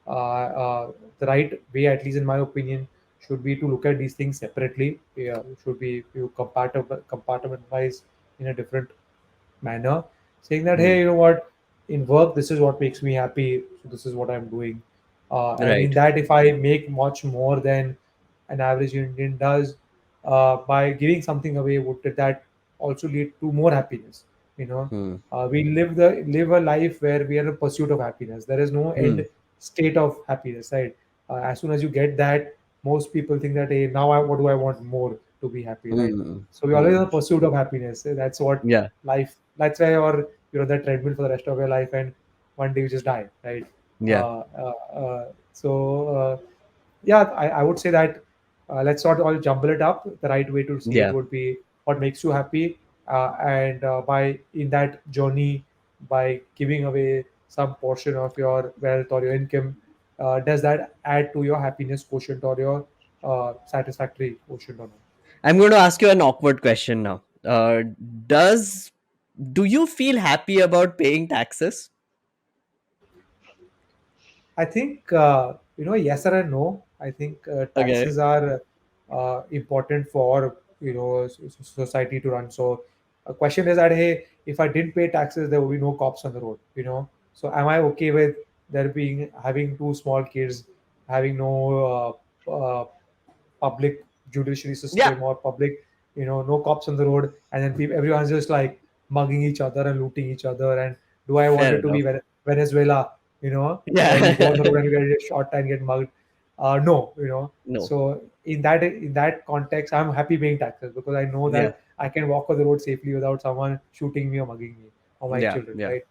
the right way, at least in my opinion, should be to look at these things separately. Yeah, should be you compartmentalize in a different manner, saying that, Hmm. hey, you know what, in work this is what makes me happy, so this is what I'm doing, and in Right. that if I make much more than an average Indian does, by giving something away, would that also lead to more happiness? you know Hmm. we live a life where we are in pursuit of happiness. There is no Hmm. end state of happiness, right? As soon as you get that, most people think that, hey, now what do I want more to be happy, right? Hmm. So we always in Hmm. the pursuit of happiness. That's what Yeah. life. That's why you're on that treadmill for the rest of your life, and one day you just die, right? Yeah. So yeah, I would say that let's not all jumble it up. The right way to see it Yeah. would be what makes you happy, and by in that journey, by giving away some portion of your wealth or your income, does that add to your happiness quotient or your satisfactory quotient or not? I'm going to ask you an awkward question now. Does do you feel happy about paying taxes? I think yes and no. I think Okay. taxes are important for society to run. So, a question is that, hey, if I didn't pay taxes, there will be no cops on the road. So am I okay with there being having two small kids, having no public judiciary Yeah. system or public, no cops on the road, and then everyone's just like mugging each other and looting each other? And do I want Fair it to be enough. Venezuela, where you go on the Yeah. road and you get shot and get mugged? No, No. So in that context, I'm happy paying taxes because I know Yeah. that I can walk on the road safely without someone shooting me or mugging me or my Yeah. children, Yeah. right?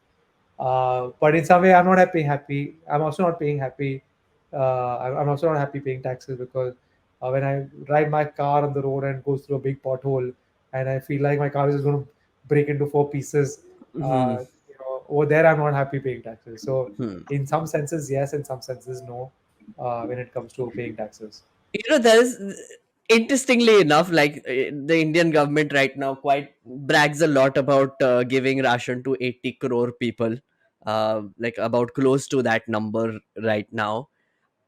But in some way, I'm not happy. I'm also not paying happy. I'm also not happy paying taxes because when I drive my car on the road and goes through a big pothole, and I feel like my car is going to break into four pieces, Hmm. over there I'm not happy paying taxes. So Hmm. in some senses, yes. In some senses, no. When it comes to paying taxes. There is, interestingly enough, like the Indian government right now quite brags a lot about giving ration to 80 crore people, like about close to that number right now.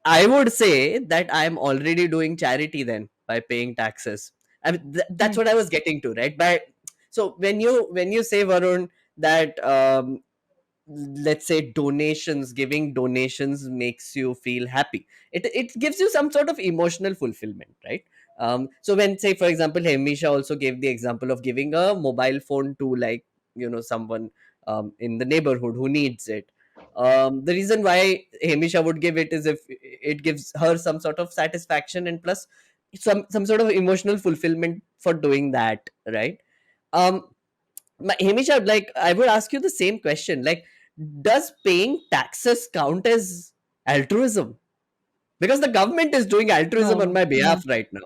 I would say that I'm already doing charity then by paying taxes. I mean, that's Hmm. what I was getting to, right? By so when you say, Varun, that let's say donations, giving donations makes you feel happy, it gives you some sort of emotional fulfillment, right? So when, say, for example, Hemisha also gave the example of giving a mobile phone to, like, someone in the neighborhood who needs it. The reason why Hemisha would give it is if it gives her some sort of satisfaction, and plus some sort of emotional fulfillment for doing that, right? um Hamisha, like, I would ask you the same question. Like, does paying taxes count as altruism? Because the government is doing altruism on No, my no, behalf right now.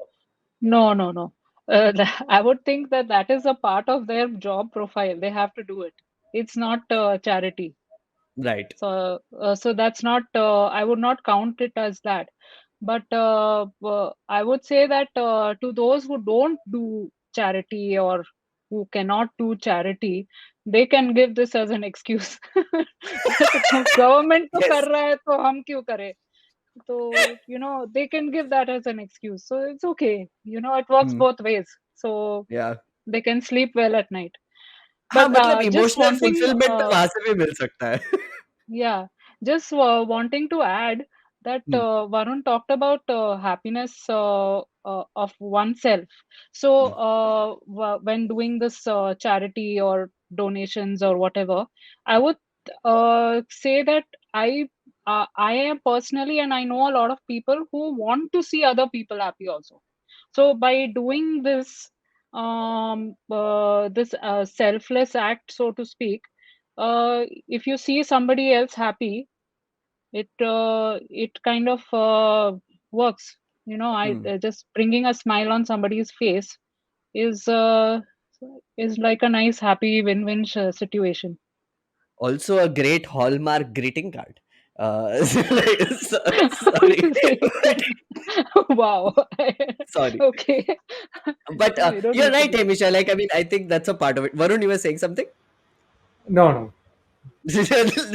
no, no, no. I would think that that is a part of their job profile. They have to do it. It's not charity. Right. So that's not. I would not count it as that. But I would say that to those who don't do charity or who cannot do charity, they can give this as an excuse. तो government तो Yes. कर रहा है तो हम क्यों करें? So, they can give that as an excuse. So it's okay. It works Hmm. both ways. So Yeah. they can sleep well at night. हाँ, But मतलब just इमोशनल wanting, फुलफिलमेंट तो वहां से भी मिल सकता है. yeah, just wanting to add. that Hmm. Varun talked about happiness of oneself. So, Hmm. when doing this charity or donations or whatever, I would say that I am personally, and I know a lot of people who want to see other people happy also. So, by doing this selfless act, so to speak, if you see somebody else happy, it kind of works. I Hmm. just bringing a smile on somebody's face is like a nice happy win-win situation. Also a great hallmark greeting card. Sorry, but Wow. sorry, Okay. but No, you don't you're need to right, be. Hamisha. Like, I mean, I think that's a part of it. Varun, you were saying something. No, no, no.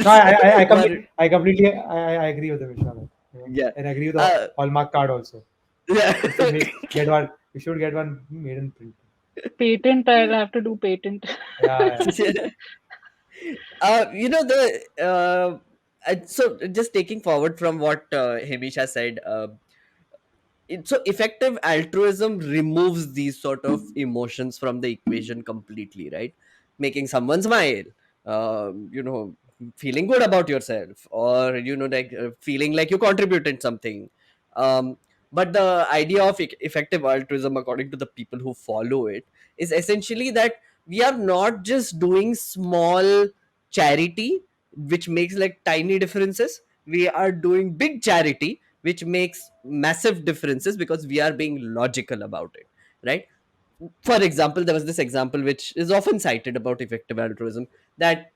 Varun, I completely, I agree with the Vishal. yeah, And I agree with the uh, Hallmark card also. yeah. We should get one. We should get one made in print. Patent, I'll have to do patent. Yeah, yeah. The so just taking forward from what Hemisha said, so effective altruism removes these sort of emotions from the equation completely, right? Making someone smile, feeling good about yourself, or like feeling like you contributed something. um, but the idea of effective altruism, according to the people who follow it, is essentially that we are not just doing small charity which makes like tiny differences. We are doing big charity which makes massive differences because we are being logical about it, right? For example, there was this example which is often cited about effective altruism, that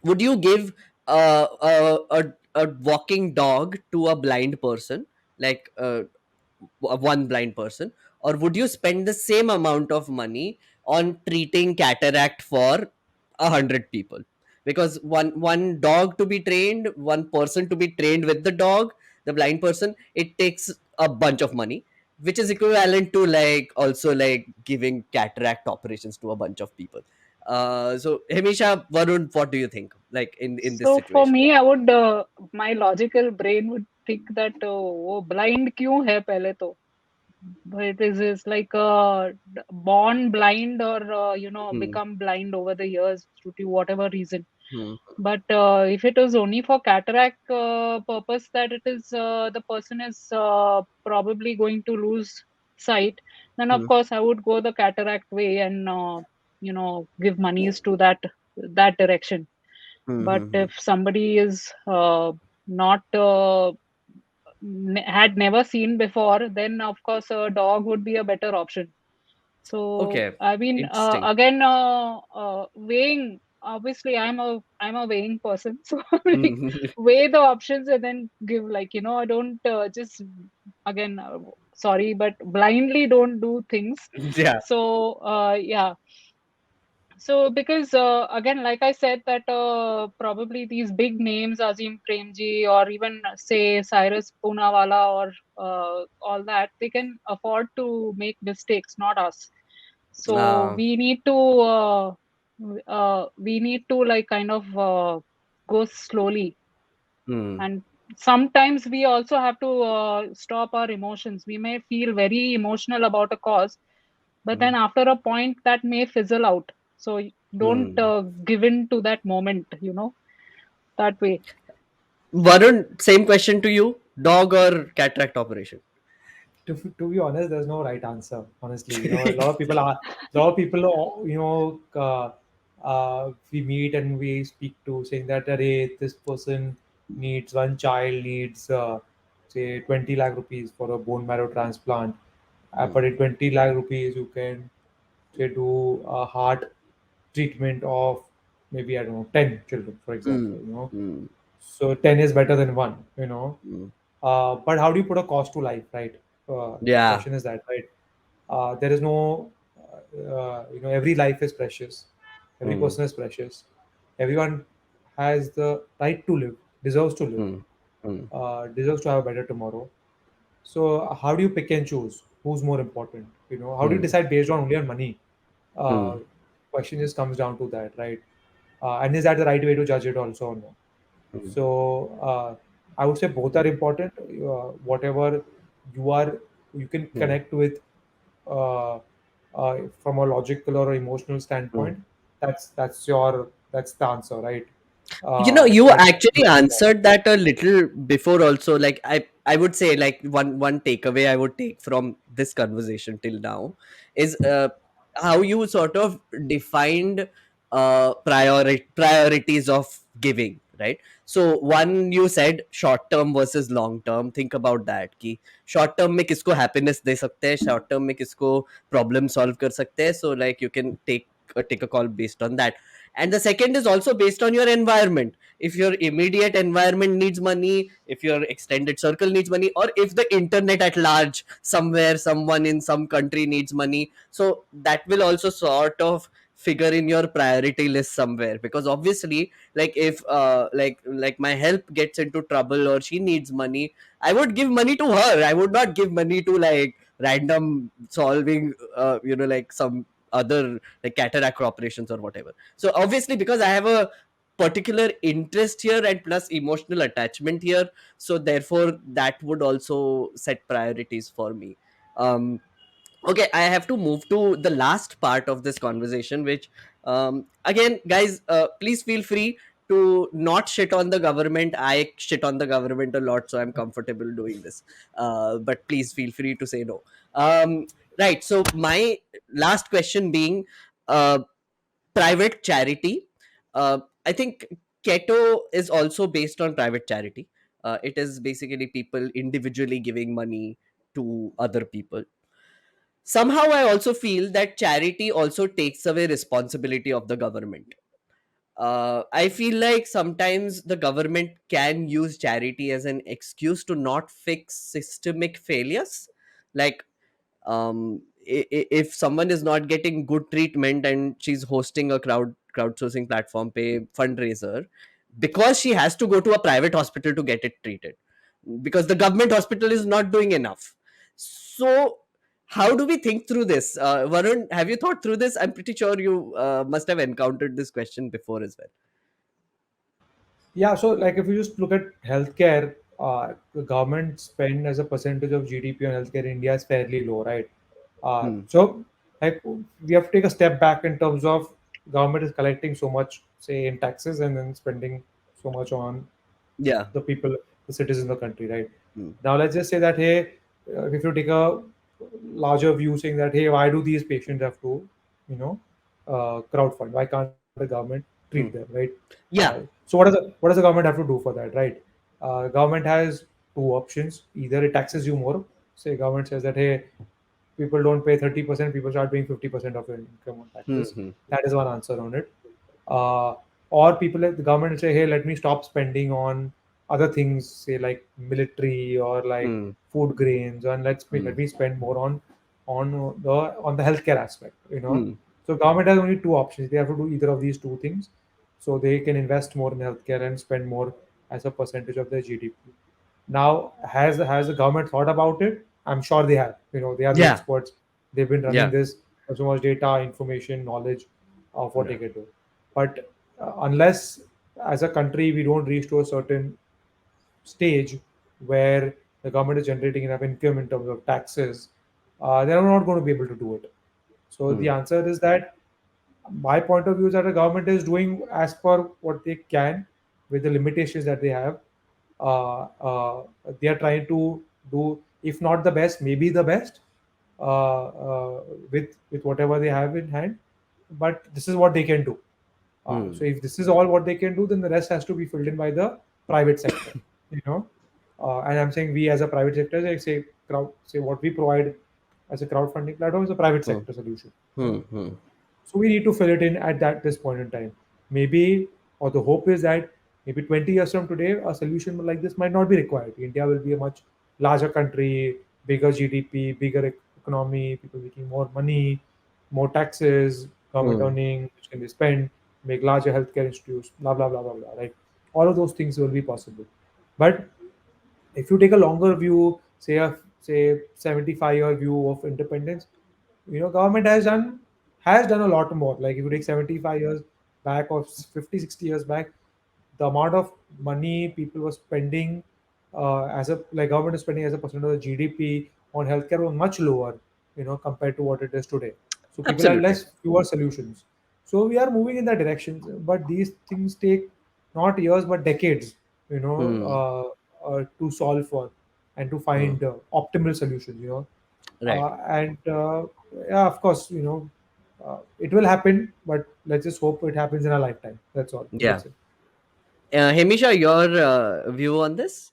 would you give a walking dog to a blind person, like one blind person, or would you spend the same amount of money on treating cataract for 100 people? Because one dog to be trained, one person to be trained with the dog, the blind person, it takes a bunch of money, which is equivalent to like also like giving cataract operations to a bunch of people. So Hemisha, Varun, what do you think, like in this So for situation? me, I would my logical brain would think that वो blind क्यों है पहले तो. But it is like born blind or Hmm. become blind over the years due to whatever reason. Hmm. But if it is only for cataract purpose, that it is the person is probably going to lose sight, then of Hmm. course I would go the cataract way and give monies to that direction. Hmm. But Hmm. if somebody is not had never seen before, then of course a dog would be a better option. So Okay, I mean, interesting. again, weighing. Obviously, I'm a weighing person, so like Hmm. weigh the options and then give. Like I don't just again. Sorry, but blindly don't do things. Yeah. So yeah. So because again, like I said, that probably these big names, Azim Premji, or even say Cyrus Poonawalla, or all that, they can afford to make mistakes, not us. So Uh, we need to like kind of go slowly, hmm. and sometimes we also have to stop our emotions. We may feel very emotional about a cause, but Hmm. then after a point that may fizzle out. So don't Hmm. give in to that moment, that way. Varun, same question to you. Dog or cataract operation? To be honest, there's no right answer. Honestly, a lot of people are, a lot of people, we meet and we speak to saying that, hey, this person needs, one child needs, say, 20 lakh rupees for a bone marrow transplant. Hmm. But in 20 lakh rupees, you can say do a heart treatment of maybe, I don't know, 10 children, for Hmm. example. Hmm. So 10 is better than one. Hmm. But how do you put a cost to life, right? The Yeah. question is that, right? There is no, every life is precious. Every Hmm. person is precious. Everyone has the right to live, deserves to live, Hmm. Hmm. deserves to have a better tomorrow. So how do you pick and choose who's more important? How do you Hmm. decide based on only on money? Hmm. Uh, Question just comes down to that, right? And is that the right way to judge it also or no? Hmm. So I would say both are important. Whatever you are, you can Hmm. connect with uh, from a logical or emotional Hmm. standpoint. That's the answer, right? You But actually answered that a little before also. Like I would say, like one takeaway I would take from this conversation till now is how you sort of defined priorities of giving, right? So one, you said short term versus long term. Think about that कि short term में किसको happiness दे सकते हैं, short term में किसको problem solve कर सकते हैं. So like you can take a call based on that. And the second is also based on your environment. If your immediate environment needs money, if your extended circle needs money, or if the internet at large somewhere, someone in some country needs money, so that will also sort of figure in your priority list somewhere. Because obviously, like if like my help gets into trouble or she needs money, I would give money to her. I would not give money to like random solving like some other like cataract corporations or whatever. So obviously, because I have a particular interest here and plus emotional attachment here, so therefore that would also set priorities for me. Um okay, I have to move to the last part of this conversation, which again, guys, please feel free to not shit on the government. I shit on the government a lot, so I'm comfortable doing this. But please feel free to say no. Right, so my last question being, uh, private charity. I think Keto is also based on private charity. It is basically people individually giving money to other people. Somehow, I also feel that charity also takes away responsibility of the government. I feel like sometimes the government can use charity as an excuse to not fix systemic failures. Like if someone is not getting good treatment and she's hosting a crowdsourcing platform pay fundraiser, because she has to go to a private hospital to get it treated because the government hospital is not doing enough. So how do we think through this? Varun, have you thought through this? I'm pretty sure you must have encountered this question before as well. yeah, so like if you just look at healthcare, the government spend as a percentage of GDP on healthcare in India is fairly low, right? Hmm. So like we have to take a step back in terms of government is collecting so much, say, in taxes and then spending so much on Yeah. the people, the citizens of the country, right? Hmm. Now let's just say that hey, if you take a larger view, saying that hey, why do these patients have to, you know, crowdfund? Why can't the government treat them, Hmm. right? Yeah. So what does the government have to do for that, right? Government has two options: either it taxes you more. Say government says that hey, people don't pay 30%, people start paying 50% of their income on Hmm. taxes. Hmm. That is one answer on it. Uh, or people at the government will say, hey, let me stop spending on other things, say like military or like Hmm. food grains, and Hmm. let me spend more on the healthcare aspect. Hmm. So government has only two options. They have to do either of these two things, so they can invest more in healthcare and spend more as a percentage of their GDP. Now, has the government thought about it? I'm sure they have. They are the Yeah. experts. They've been running Yeah. this, have so much data, information, knowledge of what Yeah. they can do. But unless, as a country, we don't reach to a certain stage where the government is generating enough income in terms of taxes, they're not going to be able to do it. So the Hmm. answer is that my point of view is that the government is doing as per what they can with the limitations that they have. They are trying to do, if not the best, maybe the best with whatever they have in hand. But this is what they can do. So Hmm. if this is all what they can do, then the rest has to be filled in by the private sector. You know, and I'm saying we as a private sector, like say what we provide as a crowdfunding platform is a private Hmm. sector solution. You Hmm. know, Hmm. so we need to fill it in at that this point in time. Maybe, or the hope is that maybe 20 years from today, a solution like this might not be required. India will be a much larger country, bigger GDP, bigger economy, people making more money, more taxes, government Hmm. earning, which can be spent, make larger healthcare institutes, blah blah blah blah blah. Right, all of those things will be possible. But if you take a longer view, say 75-year view of independence, government has done a lot more. Like if you take 75 years back or 50, 60 years back, the amount of money people were spending as a like government is spending as a percent of the GDP on healthcare was much lower, compared to what it is today. So people had Absolutely. less fewer solutions. So we are moving in that direction, but these things take not years but decades, Hmm. to solve for and to Hmm. find optimal solutions. Right. And yeah, of course, it will happen, but let's just hope it happens in a lifetime. That's all. Yeah. That's it. Hemisha, your view on this?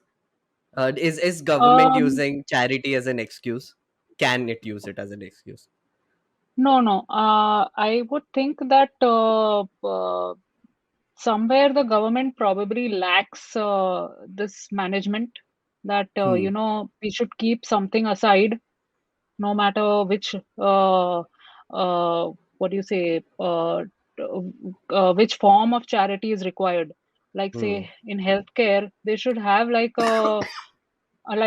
Is government Um, using charity as an excuse? Can it use it as an excuse? no, no. I would think that somewhere the government probably lacks this management, that Hmm. we should keep something aside, no matter which what do you say, which form of charity is required. Like Hmm. say in healthcare, they should have like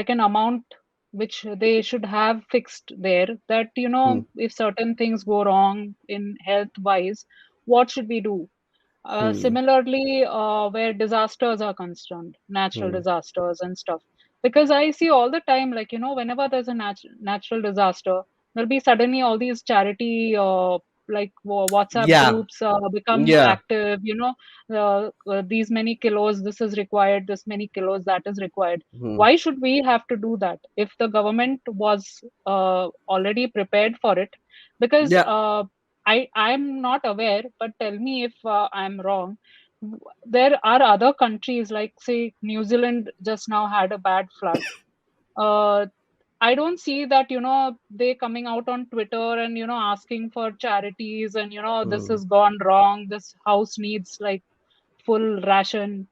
an amount which they should have fixed there, that Hmm. if certain things go wrong in health wise, what should we do. Hmm. Similarly, where disasters are concerned, natural Hmm. disasters and stuff, because I see all the time, like whenever there's a natural disaster, there'll be suddenly all these charity like WhatsApp Yeah. groups become Yeah. active. These many kilos, this is required. This many kilos, that is required. Hmm. Why should we have to do that if the government was already prepared for it? Because Yeah. I'm not aware, but tell me if I'm wrong. There are other countries, like say New Zealand just now had a bad flood. Uh, I don't see that they coming out on Twitter and asking for charities, and this Hmm. has gone wrong. This house needs like full ration,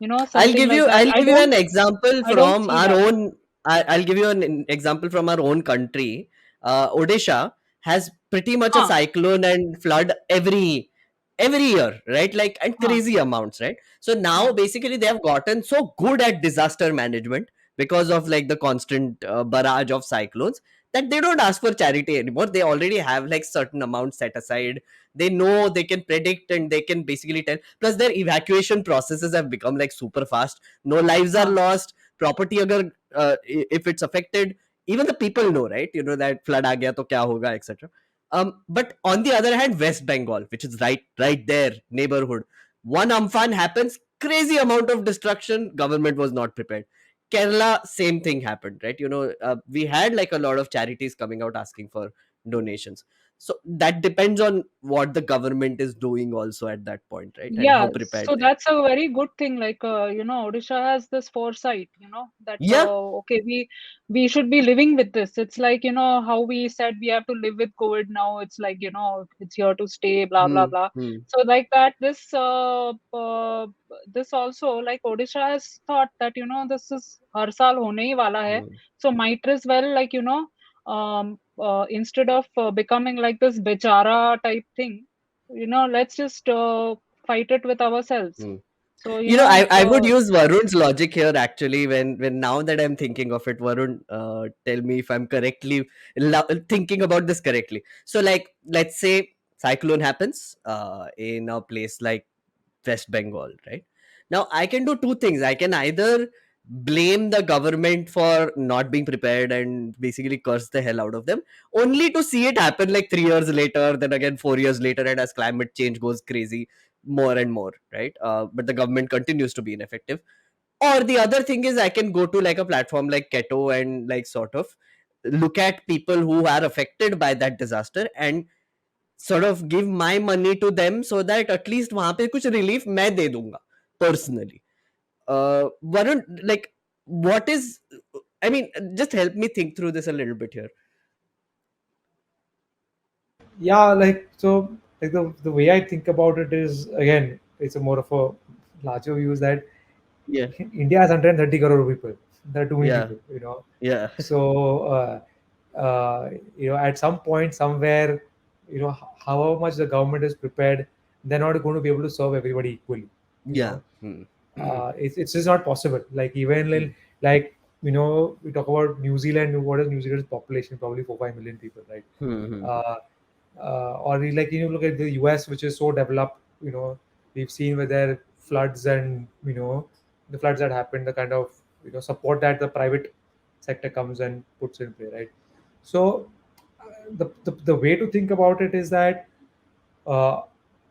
I'll something give like you that. I'll give you an example I don't from see our that. own. I'll give you an example from our own country. Odisha has pretty much a Huh, cyclone and flood every year, right? Like, and huh, crazy amounts, right? So now huh, basically they have gotten so good at disaster management because of like the constant barrage of cyclones, that they don't ask for charity anymore. They already have like certain amounts set aside. They know, they can predict, and they can basically tell. Plus their evacuation processes have become like super fast. No lives are huh, lost. Property agar if it's affected, even the people know, right? You know that flood aa gaya to kya hoga, etc. But on the other hand, West Bengal, which is right there neighborhood, one Amphan happens, crazy amount of destruction, government was not prepared. Kerala, same thing happened, right? We had like a lot of charities coming out asking for donations. So that depends on what the government is doing also at that point, right? And how Yeah, prepared so they are. that's a very good thing. Like, Odisha has this foresight, that Yeah. okay, we should be living with this. It's like, how we said we have to live with COVID now. It's like, it's here to stay, blah blah Hmm. blah. Hmm. So like that, this also, like Odisha has thought that this is har saal hone hi wala hai. Hmm. So might as well, like instead of becoming like this bechara type thing, let's just fight it with ourselves. Hmm. So, I would use Varun's logic here actually. When now that I'm thinking of it, Varun, tell me if I'm correctly thinking about this correctly. So, like, let's say cyclone happens in a place like West Bengal, right? Now, I can do two things. I can either blame the government for not being prepared and basically curse the hell out of them, only to see it happen like 3 years later, then again 4 years later, and as climate change goes crazy more and more, right? But the government continues to be ineffective. Or the other thing is, I can go to like a platform like Keto and like sort of look at people who are affected by that disaster and sort of give my money to them so that at least वहां पे कुछ relief मैं दे दूंगा personally. Varun, like, what is, I mean, just help me think through this a little bit here. Yeah, like so, like the way I think about it is, again, it's a more of a larger view, is that Yeah. India has 130 crore people. There are too many Yeah. people. Yeah. So at some point somewhere, however much the government is prepared, they're not going to be able to serve everybody equally. You Yeah. know, Hmm. it's just not possible. Like even Hmm. like we talk about New Zealand. What is New Zealand's population? Probably 4-5 million people, right? Hmm. Hmm. Uh, or like look at the US, which is so developed. We've seen with their floods and the floods that happened, the kind of support that the private sector comes and puts in play, right? So the way to think about it is that uh,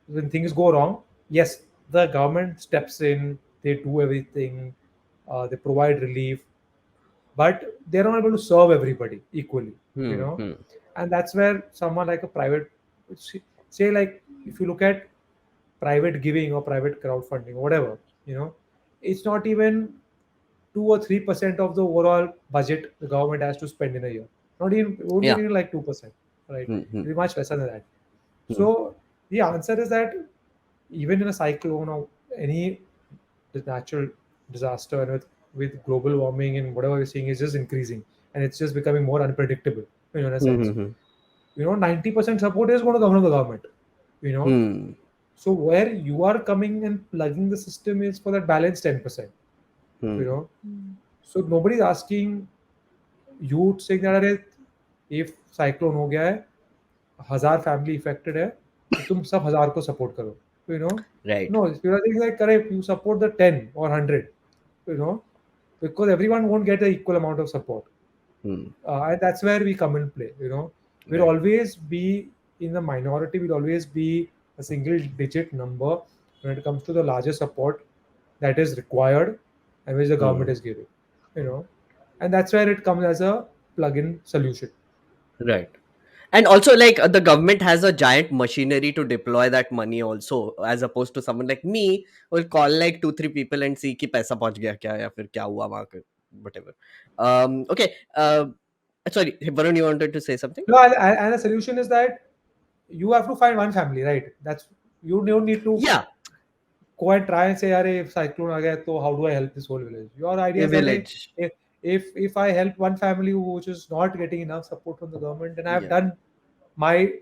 when things go wrong, yes, the government steps in, they do everything, they provide relief, but they're not able to serve everybody equally, you Hmm. know. Hmm. And that's where someone like a private, say like if you look at private giving or private crowdfunding or whatever, it's not even 2 or 3% of the overall budget the government has to spend in a year. Not even, it won't be Yeah. even like 2%, right? Hmm. Hmm. It'll be much lesser than that. Hmm. So the answer is that even in a cyclone or any natural disaster, and with global warming and whatever we're seeing is just increasing, and it's just becoming more unpredictable, in a Hmm. sense. Hmm. 90% support is going to come from the government, you know. Hmm. So where you are coming and plugging the system is for that balance 10%, you Hmm. know. So nobody's asking you saying that अरे if cyclone हो गया है, 1,000 family affected है, तो तुम सब 1,000 को support करो, you know. Right. No, you are saying like correct, you support the 10 or 100, you know, because everyone won't get the equal amount of support. Hmm. And that's where we come in play, we'll Right. always be in the minority, we'll always be a single digit number when it comes to the larger support that is required and which the government Hmm. is giving, you know. And that's where it comes as a plug-in solution. Right. And also, like, the government has a giant machinery to deploy that money also, as opposed to someone like me who will call like 2 3 people and see कि पैसा पहुंच गया क्या या फिर क्या हुआ वहां के whatever. Okay. Sorry, Varun, you wanted to say something? No, and the solution is that you have to find one family, right? That's, you don't need to Yeah, go and try and say, "Arey, if cyclone aa gaya, so how do I help this whole village?" Your idea a is that, hey, village. if I help one family which is not getting enough support from the government, then I have Yeah. done my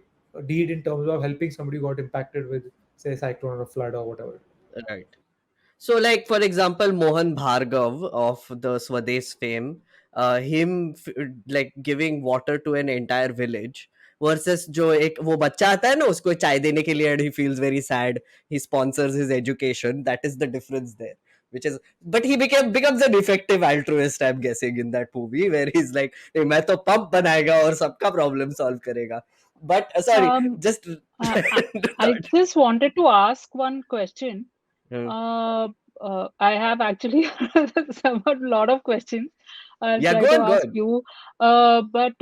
deed in terms of helping somebody who got impacted with, say, cyclone or flood or whatever. Right. So, like for example, Mohan Bhargav of the Swadesh fame, like giving water to an entire village versus जो एक वो बच्चा आता है ना उसको चाय देने के लिए and he feels very sad. He sponsors his education. That is the difference there. Which is, but he becomes an effective altruist. I'm guessing in that movie where he's like, "नहीं, मैं तो pump बनाएगा और सबका problem solve करेगा." But sorry, Um, just I thought. just wanted to ask one question. Hmm. Uh, I have actually somewhat lot of questions. I'll Yeah, try go to on, go ask on. you. But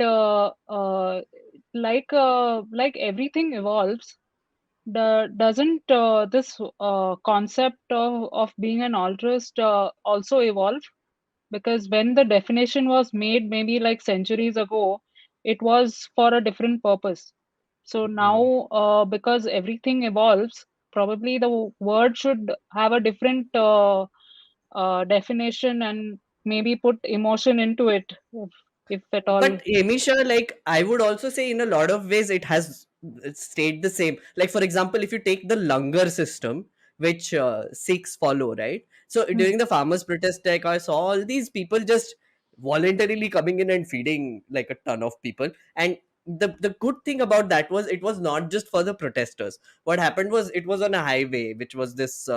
like everything evolves, doesn't this concept of being an altruist also evolve? Because when the definition was made, maybe like centuries ago, it was for a different purpose. So Hmm. now, because everything evolves, probably the word should have a different definition and maybe put emotion into it, if at all. But Amisha, like I would also say, in a lot of ways, it has stayed the same. Like for example, if you take the Langar system, which Sikhs follow, right? So Hmm. during the farmers' protest, like I saw all these people just voluntarily coming in and feeding like a ton of people. And the good thing about that was it was not just for the protesters. What happened was it was on a highway, which was this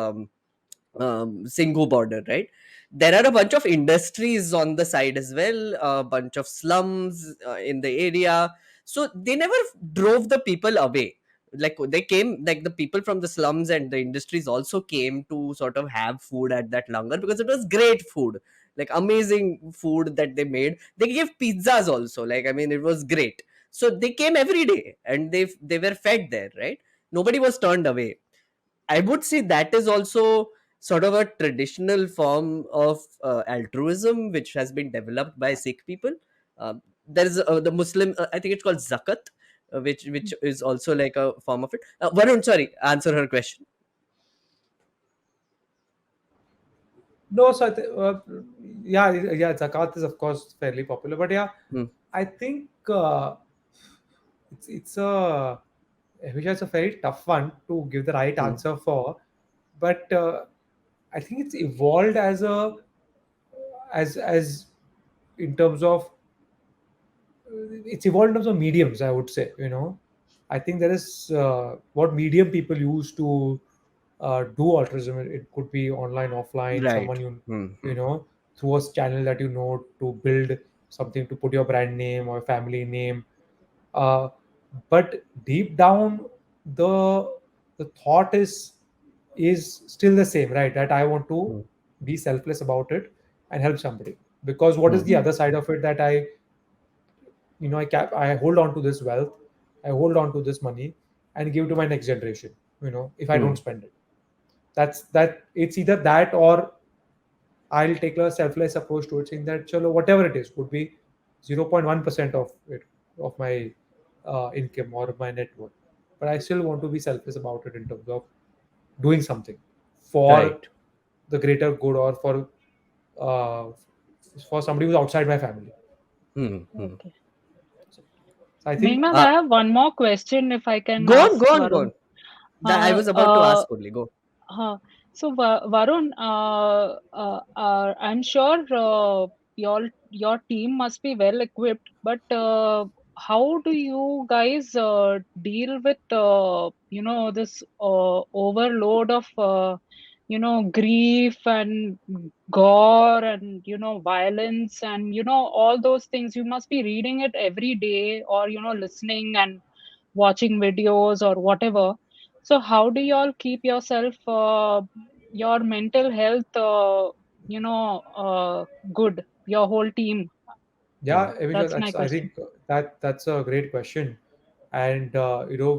Singhu border, right? There are a bunch of industries on the side as well, a bunch of slums in the area. So they never drove the people away. Like they came, like the people from the slums and the industries also came to sort of have food at that langar because it was great food, like amazing food that they made. They gave pizzas also, like I mean, it was great. So they came every day and they were fed there, right? Nobody was turned away. I would say that is also sort of a traditional form of altruism which has been developed by Sikh people. There is the Muslim, I think it's called zakat, which is also like a form of it. Varun, sorry, answer her question. No, so yeah, yeah, zakat is of course fairly popular, but yeah, Hmm. I think it's a which is a very tough one to give the right Hmm. answer for, but I think it's evolved as in terms of it's evolved in terms of mediums. I would say, I think there is what medium people use to do altruism. It could be online, offline. Right. Someone you Hmm. you Hmm. know. through a channel that you know, to build something, to put your brand name or family name. uh, but deep down, the the thought is still the same, right? That I want to Hmm. be selfless about it and help somebody. Because what is Hmm. the other side of it? That I hold on to this wealth, I hold on to this money, and give to my next generation. If I don't Hmm. spend it, that it's either that, or I'll take a selfless approach to it, saying that chalo, whatever it is, could be 0.1% of it, of my income or my net worth. But I still want to be selfless about it in terms of doing something for Right. the greater good, or uh, for somebody who's outside my family. Hmm. Hmm. Okay. So, so I think, Meghnad, Uh, I have one more question if I can Go on, ask go on, go Varun. on. That I was about to Uh, ask only. Go. So, Varun, I'm sure your team must be well equipped, but how do you guys deal with this overload of grief and gore and violence and all those things? You must be reading it every day, or listening and watching videos or whatever. So how do you all keep yourself your mental health good, your whole team? yeah, Evisha, That's my that's I question. think that's a great question. And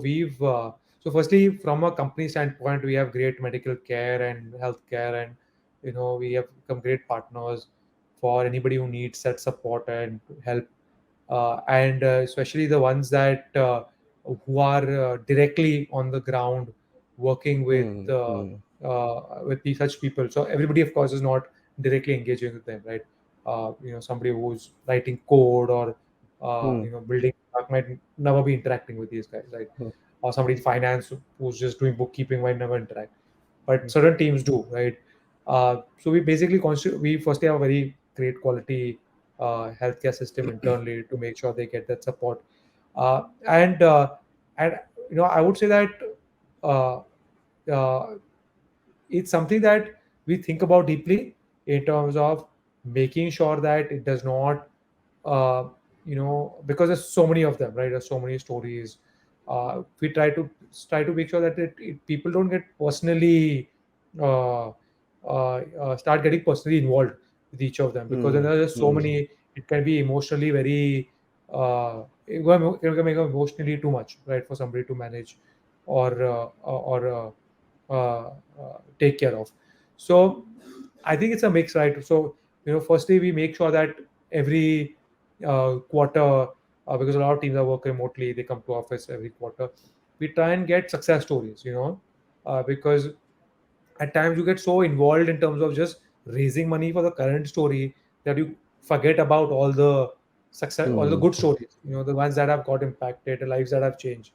we've so firstly, from a company standpoint, we have great medical care and healthcare, and we have become great partners for anybody who needs that support and help. And especially the ones that who are directly on the ground working Hmm. Hmm. with these such people. So everybody, of course, is not directly engaging with them, right? Somebody who's writing code, or Hmm. building might never be interacting with these guys, right? Hmm. Or somebody in finance who's just doing bookkeeping might never interact, but Hmm. certain teams do, right? So we basically we firstly have a very great quality healthcare system internally to make sure they get that support. And I would say that uh, uh, it's something that we think about deeply in terms of making sure that it does not, uh, because there's so many of them, right? There's so many stories. We try to make sure that people don't get personally uh, start getting personally involved with each of them, because then Hmm. there's just so Hmm. many. It can be emotionally very. It can make emotionally too much, right, for somebody to manage, or take care of. So I think it's a mix, right? So firstly, we make sure that every quarter, because a lot of teams that work remotely, they come to office every quarter. We try and get success stories, because at times you get so involved in terms of just raising money for the current story that you forget about all the Hmm. good stories, the ones that have got impacted, the lives that have changed.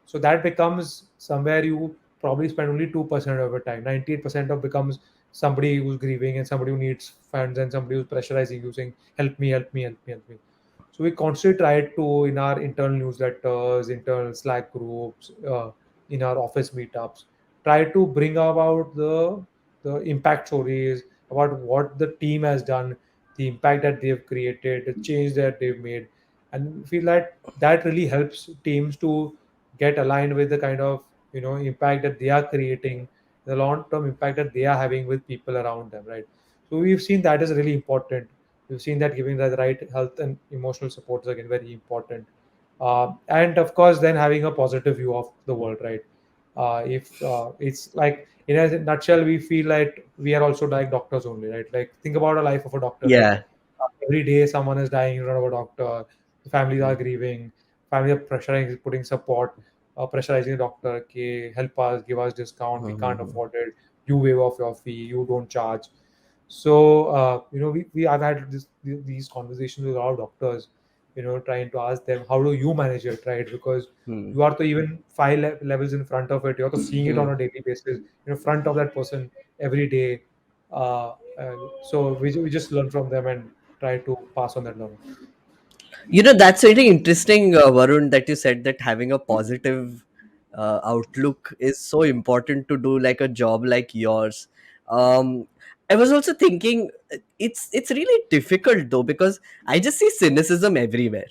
So that becomes somewhere you probably spend only 2% of your time. 98% of becomes somebody who's grieving and somebody who needs funds and somebody who's pressurizing you, saying, help me, help me, help me, help me. So we constantly try to, in our internal newsletters, internal Slack groups, in our office meetups, try to bring about the impact stories about what the team has done, the impact that they've created, the change that they've made, and we feel that that really helps teams to get aligned with the kind of impact that they are creating, the long term impact that they are having with people around them, right? So we've seen that is really important. We've seen that giving the right health and emotional support is again very important. And of course, then having a positive view of the world, right? If It's like, in a nutshell, we feel like we are also like doctors only, right? Like, think about a life of a doctor, right? Yeah. Every day someone is dying in front of a doctor, the families are Hmm. grieving, family are pressurizing, putting support, pressurizing the doctor, okay, help us, give us discount, we can't Hmm. afford it, you waive off your fee, you don't charge. So I've had these conversations with our doctors, trying to ask them, how do you manage it, right? Because Hmm. you are to even levels in front of it, you're to seeing it Hmm. on a daily basis, in front of that person every day. So we just learn from them and try to pass on that learning. That's very interesting, Varun, that you said that having a positive outlook is so important to do like a job like yours. um I was also thinking it's really difficult though, because I just see cynicism everywhere,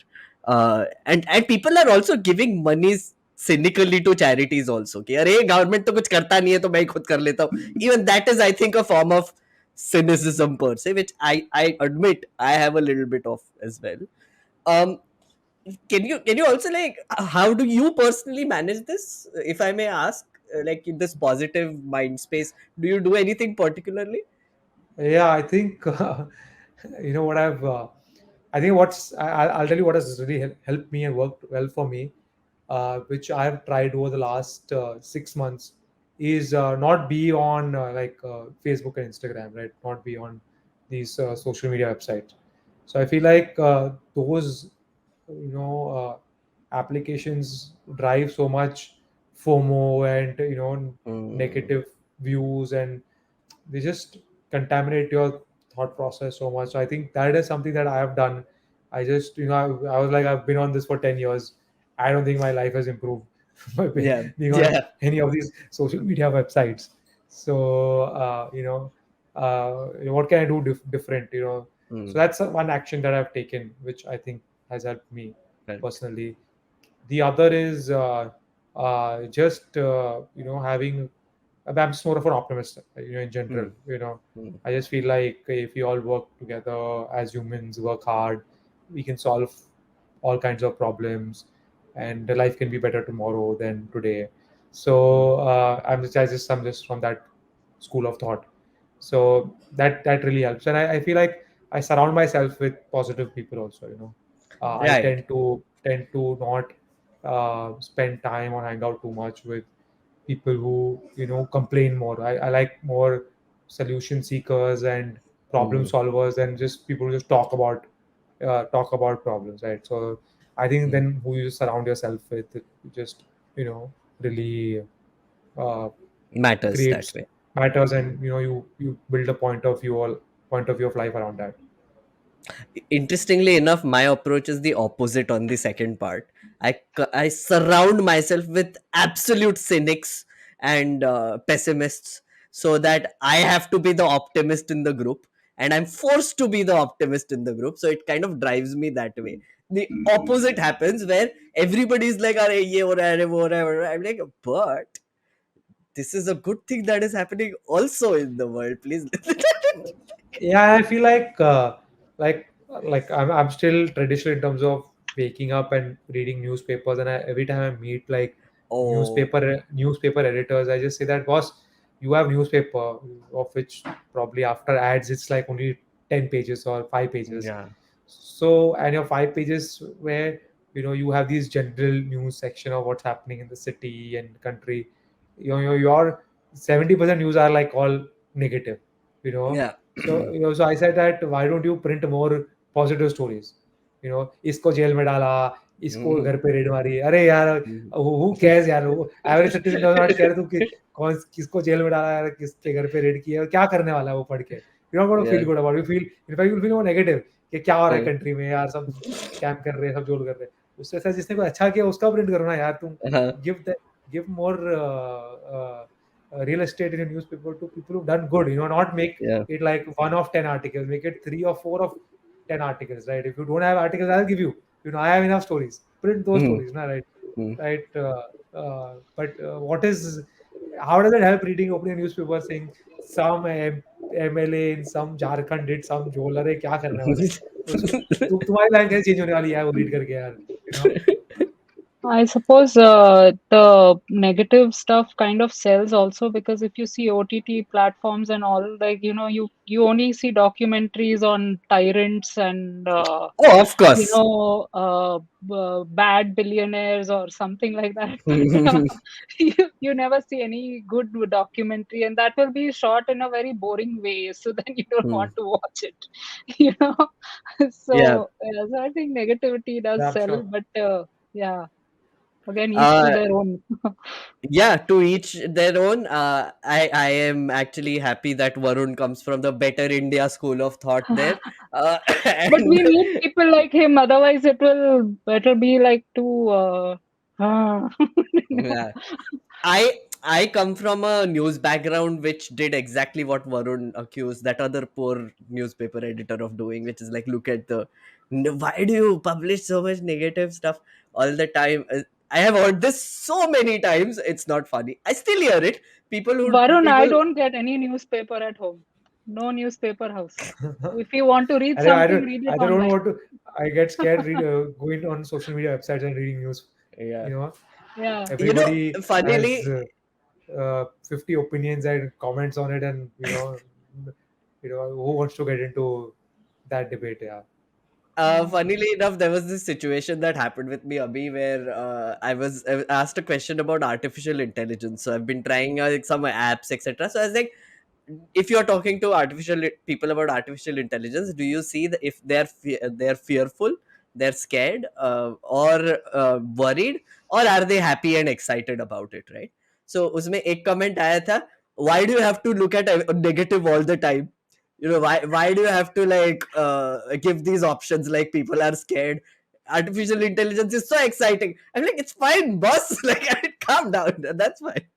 and people are also giving money cynically to charities also. कि अरे government तो कुछ करता नहीं है तो मैं ही खुद कर लेता हूँ. Even that is, I think, a form of cynicism per se, which I admit I have a little bit of as well. Um, can you also, like, how do you personally manage this, if I may ask, like, in this positive mind space? Do you do anything particularly? Yeah, I think what I think I'll tell you what has really helped me and worked well for me, which I've tried over the last 6 months, is not be on Facebook and Instagram, right? Not be on these social media websites. So I feel like those you know applications drive so much FOMO and Mm, negative views, and they just contaminate your thought process so much. So I think that is something that I have done. I just, I was like, I've been on this for 10 years. I don't think my life has improved by yeah, being on yeah. any of these social media websites. So, what can I do different? So Mm, that's one action that I've taken, which I think has helped me correct. personally. The other is just, having I'm just more of an optimist, in general. Mm, mm, I just feel like if we all work together as humans, work hard, we can solve all kinds of problems, and the life can be better tomorrow than today. mm, So I'm just from that school of thought. So that really helps, and I feel like I surround myself with positive people also. I right. tend to not spend time or hang out too much with people who complain more. I like more solution seekers and problem Mm, solvers than just people who just talk about problems, right? So I think mm. then who you surround yourself with, it just really uh, Matters that creates way. matters, and you build a point of view of life around that. Interestingly enough, my approach is the opposite on the second part. I surround myself with absolute cynics and pessimists, so that I have to be the optimist in the group, and I'm forced to be the optimist in the group, so it kind of drives me that way. The opposite happens where everybody's like, "Are ye ho raha hai, wo ho raha hai." I'm like, but this is a good thing that is happening also in the world, please. Yeah, I feel like I'm still traditional in terms of waking up and reading newspapers, and every time I meet like Oh, newspaper editors, I just say that, boss, you have newspaper of which probably after ads it's like only 10 pages or 5 pages. yeah. So, and your 5 pages where you have these general news section of what's happening in the city and country. Your 70% news are like all negative. you know Yeah. so I said that, why don't you print more positive stories? इसको jail में डाला, इसको Mhm. घर पे red मारी, अरे यार, Mhm. Who cares यार, average citizen does not care तुम कौन किसको जेल में डाला यार, किसके घर पे रेड किया, क्या करने वाला है वो पढ़ के? You not gonna Yeah. Feel good about, you feel in fact you feel more negative कि क्या हो रहा है Uh, कंट्री में यार, सब स्कैम कर रहे हैं, सब जोल कर रहे हैं। उससे अच्छा जिसने कोई अच्छा किया उसका प्रिंट करो ना यार तुम। uh-huh. Give more real estate in a newspaper to people who've done good, not make Yeah. it like one of 10 articles, make it 3 or 4 of 10 articles, right? If you don't have articles, I'll give you, I have enough stories, print those Mhm. stories, na, right? Mhm. Right. But how does it help reading, opening a newspaper saying some MLA in some Jharkhand did some जोल, अरे क्या करने वाला है उसको? तुम्हारी line कैसे change होने वाली है वो रीड करके यार, I suppose the negative stuff kind of sells also, because if you see OTT platforms and all, like, you only see documentaries on tyrants and Oh, of course. bad billionaires or something like that. You never see any good documentary, and that will be shot in a very boring way. So then you don't Hmm. want to watch it. You know. Yeah. So, yeah, so I think negativity does yeah, I'm sell, sure. but yeah. Again, each to Uh, their own. yeah, to each their own. I am actually happy that Varun comes from the Better India school of thought there. But And we need people like him, otherwise it will better be like too. Uh, yeah, I I come from a news background which did exactly what Varun accused that other poor newspaper editor of doing, which is like, look at the, why do you publish so much negative stuff all the time? I have heard this so many times. It's not funny. I still hear it. Varun, I People. don't get any newspaper at home. No newspaper house. If you want to read I something, don't, read I it don't online. want to. I get scared going on social media websites and reading news. Yeah. You know, Yeah. everybody has Funnily, 50 opinions and comments on it, and who wants to get into that debate? Yeah. funnily enough, there was this situation that happened with me, Abhi, where I was asked a question about artificial intelligence. So I've been trying some apps, etc. So I was like, if you're talking to people about artificial intelligence, do you see if they're fearful, they're scared, or worried, or are they happy and excited about it, right? So उसमें एक comment आया था, why do you have to look at a negative all the time? Why do you have to like give these options, like people are scared, artificial intelligence is so exciting. I'm like, it's fine, boss. Like, calm down, that's fine.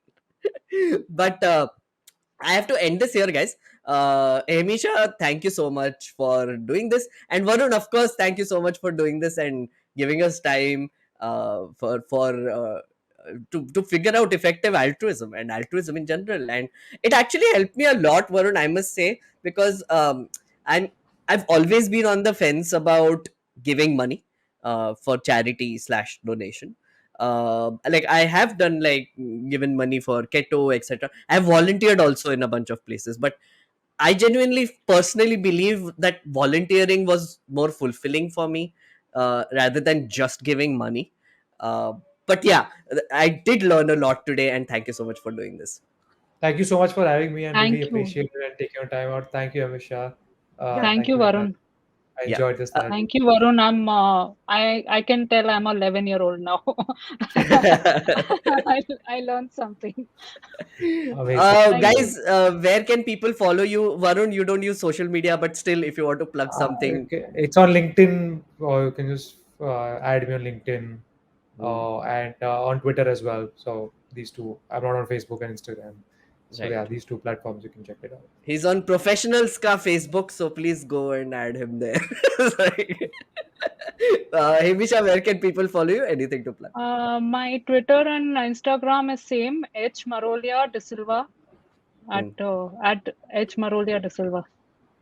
But I have to end this here, guys. Hemisha, thank you so much for doing this, and Varun, of course, thank you so much for doing this and giving us time to figure out effective altruism and altruism in general. And it actually helped me a lot, Varun, I must say, because I'm I've always been on the fence about giving money for charity slash donation. Like, I have done like given money for Keto, etc. I have volunteered also in a bunch of places, but I genuinely personally believe that volunteering was more fulfilling for me rather than just giving money. Uh, but yeah, I did learn a lot today, and thank you so much for doing this. Thank you so much for having me, and really Thank you. appreciate it and taking your time out. Thank you, Amisha. Yeah, Thank Thank you, you, Meghnad. Varun. I yeah. enjoyed this. Thank you, Varun. I can tell I'm a 11-year-old now. I learned something. Amazing. Thank you. Guys, where can people follow you? Varun, you don't use social media, but still, if you want to plug something. Okay. It's on LinkedIn, or you can just add me on LinkedIn Hmm, and on Twitter as well. So these two. I'm not on Facebook and Instagram. So right. yeah, these two platforms you can check it out. He's on Professionals Ka Facebook, so please go and add him there. Sorry. Himisha, where can people follow you? Anything to plug? My Twitter and Instagram is same, H Marolia De Silva Hmm, at H Marolia De Silva.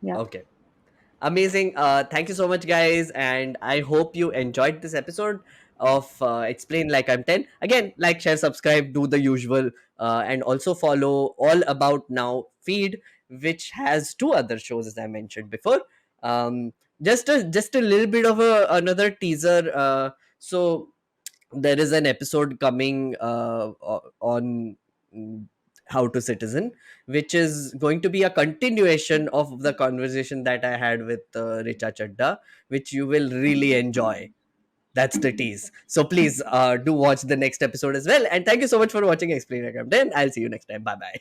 Yeah. okay. Amazing. Thank you so much, guys. And I hope you enjoyed this episode of Explain Like I'm 10. Again, like, share, subscribe, do the usual. And also follow All About Now feed, which has two other shows, as I mentioned before. Um, just a little bit of another teaser. So there is an episode coming on mm, How to Citizen, which is going to be a continuation of the conversation that I had with Richa Chadda, which you will really enjoy. That's the tease. So please do watch the next episode as well. And thank you so much for watching Explain Like I'm 10. I'll see you next time. Bye bye.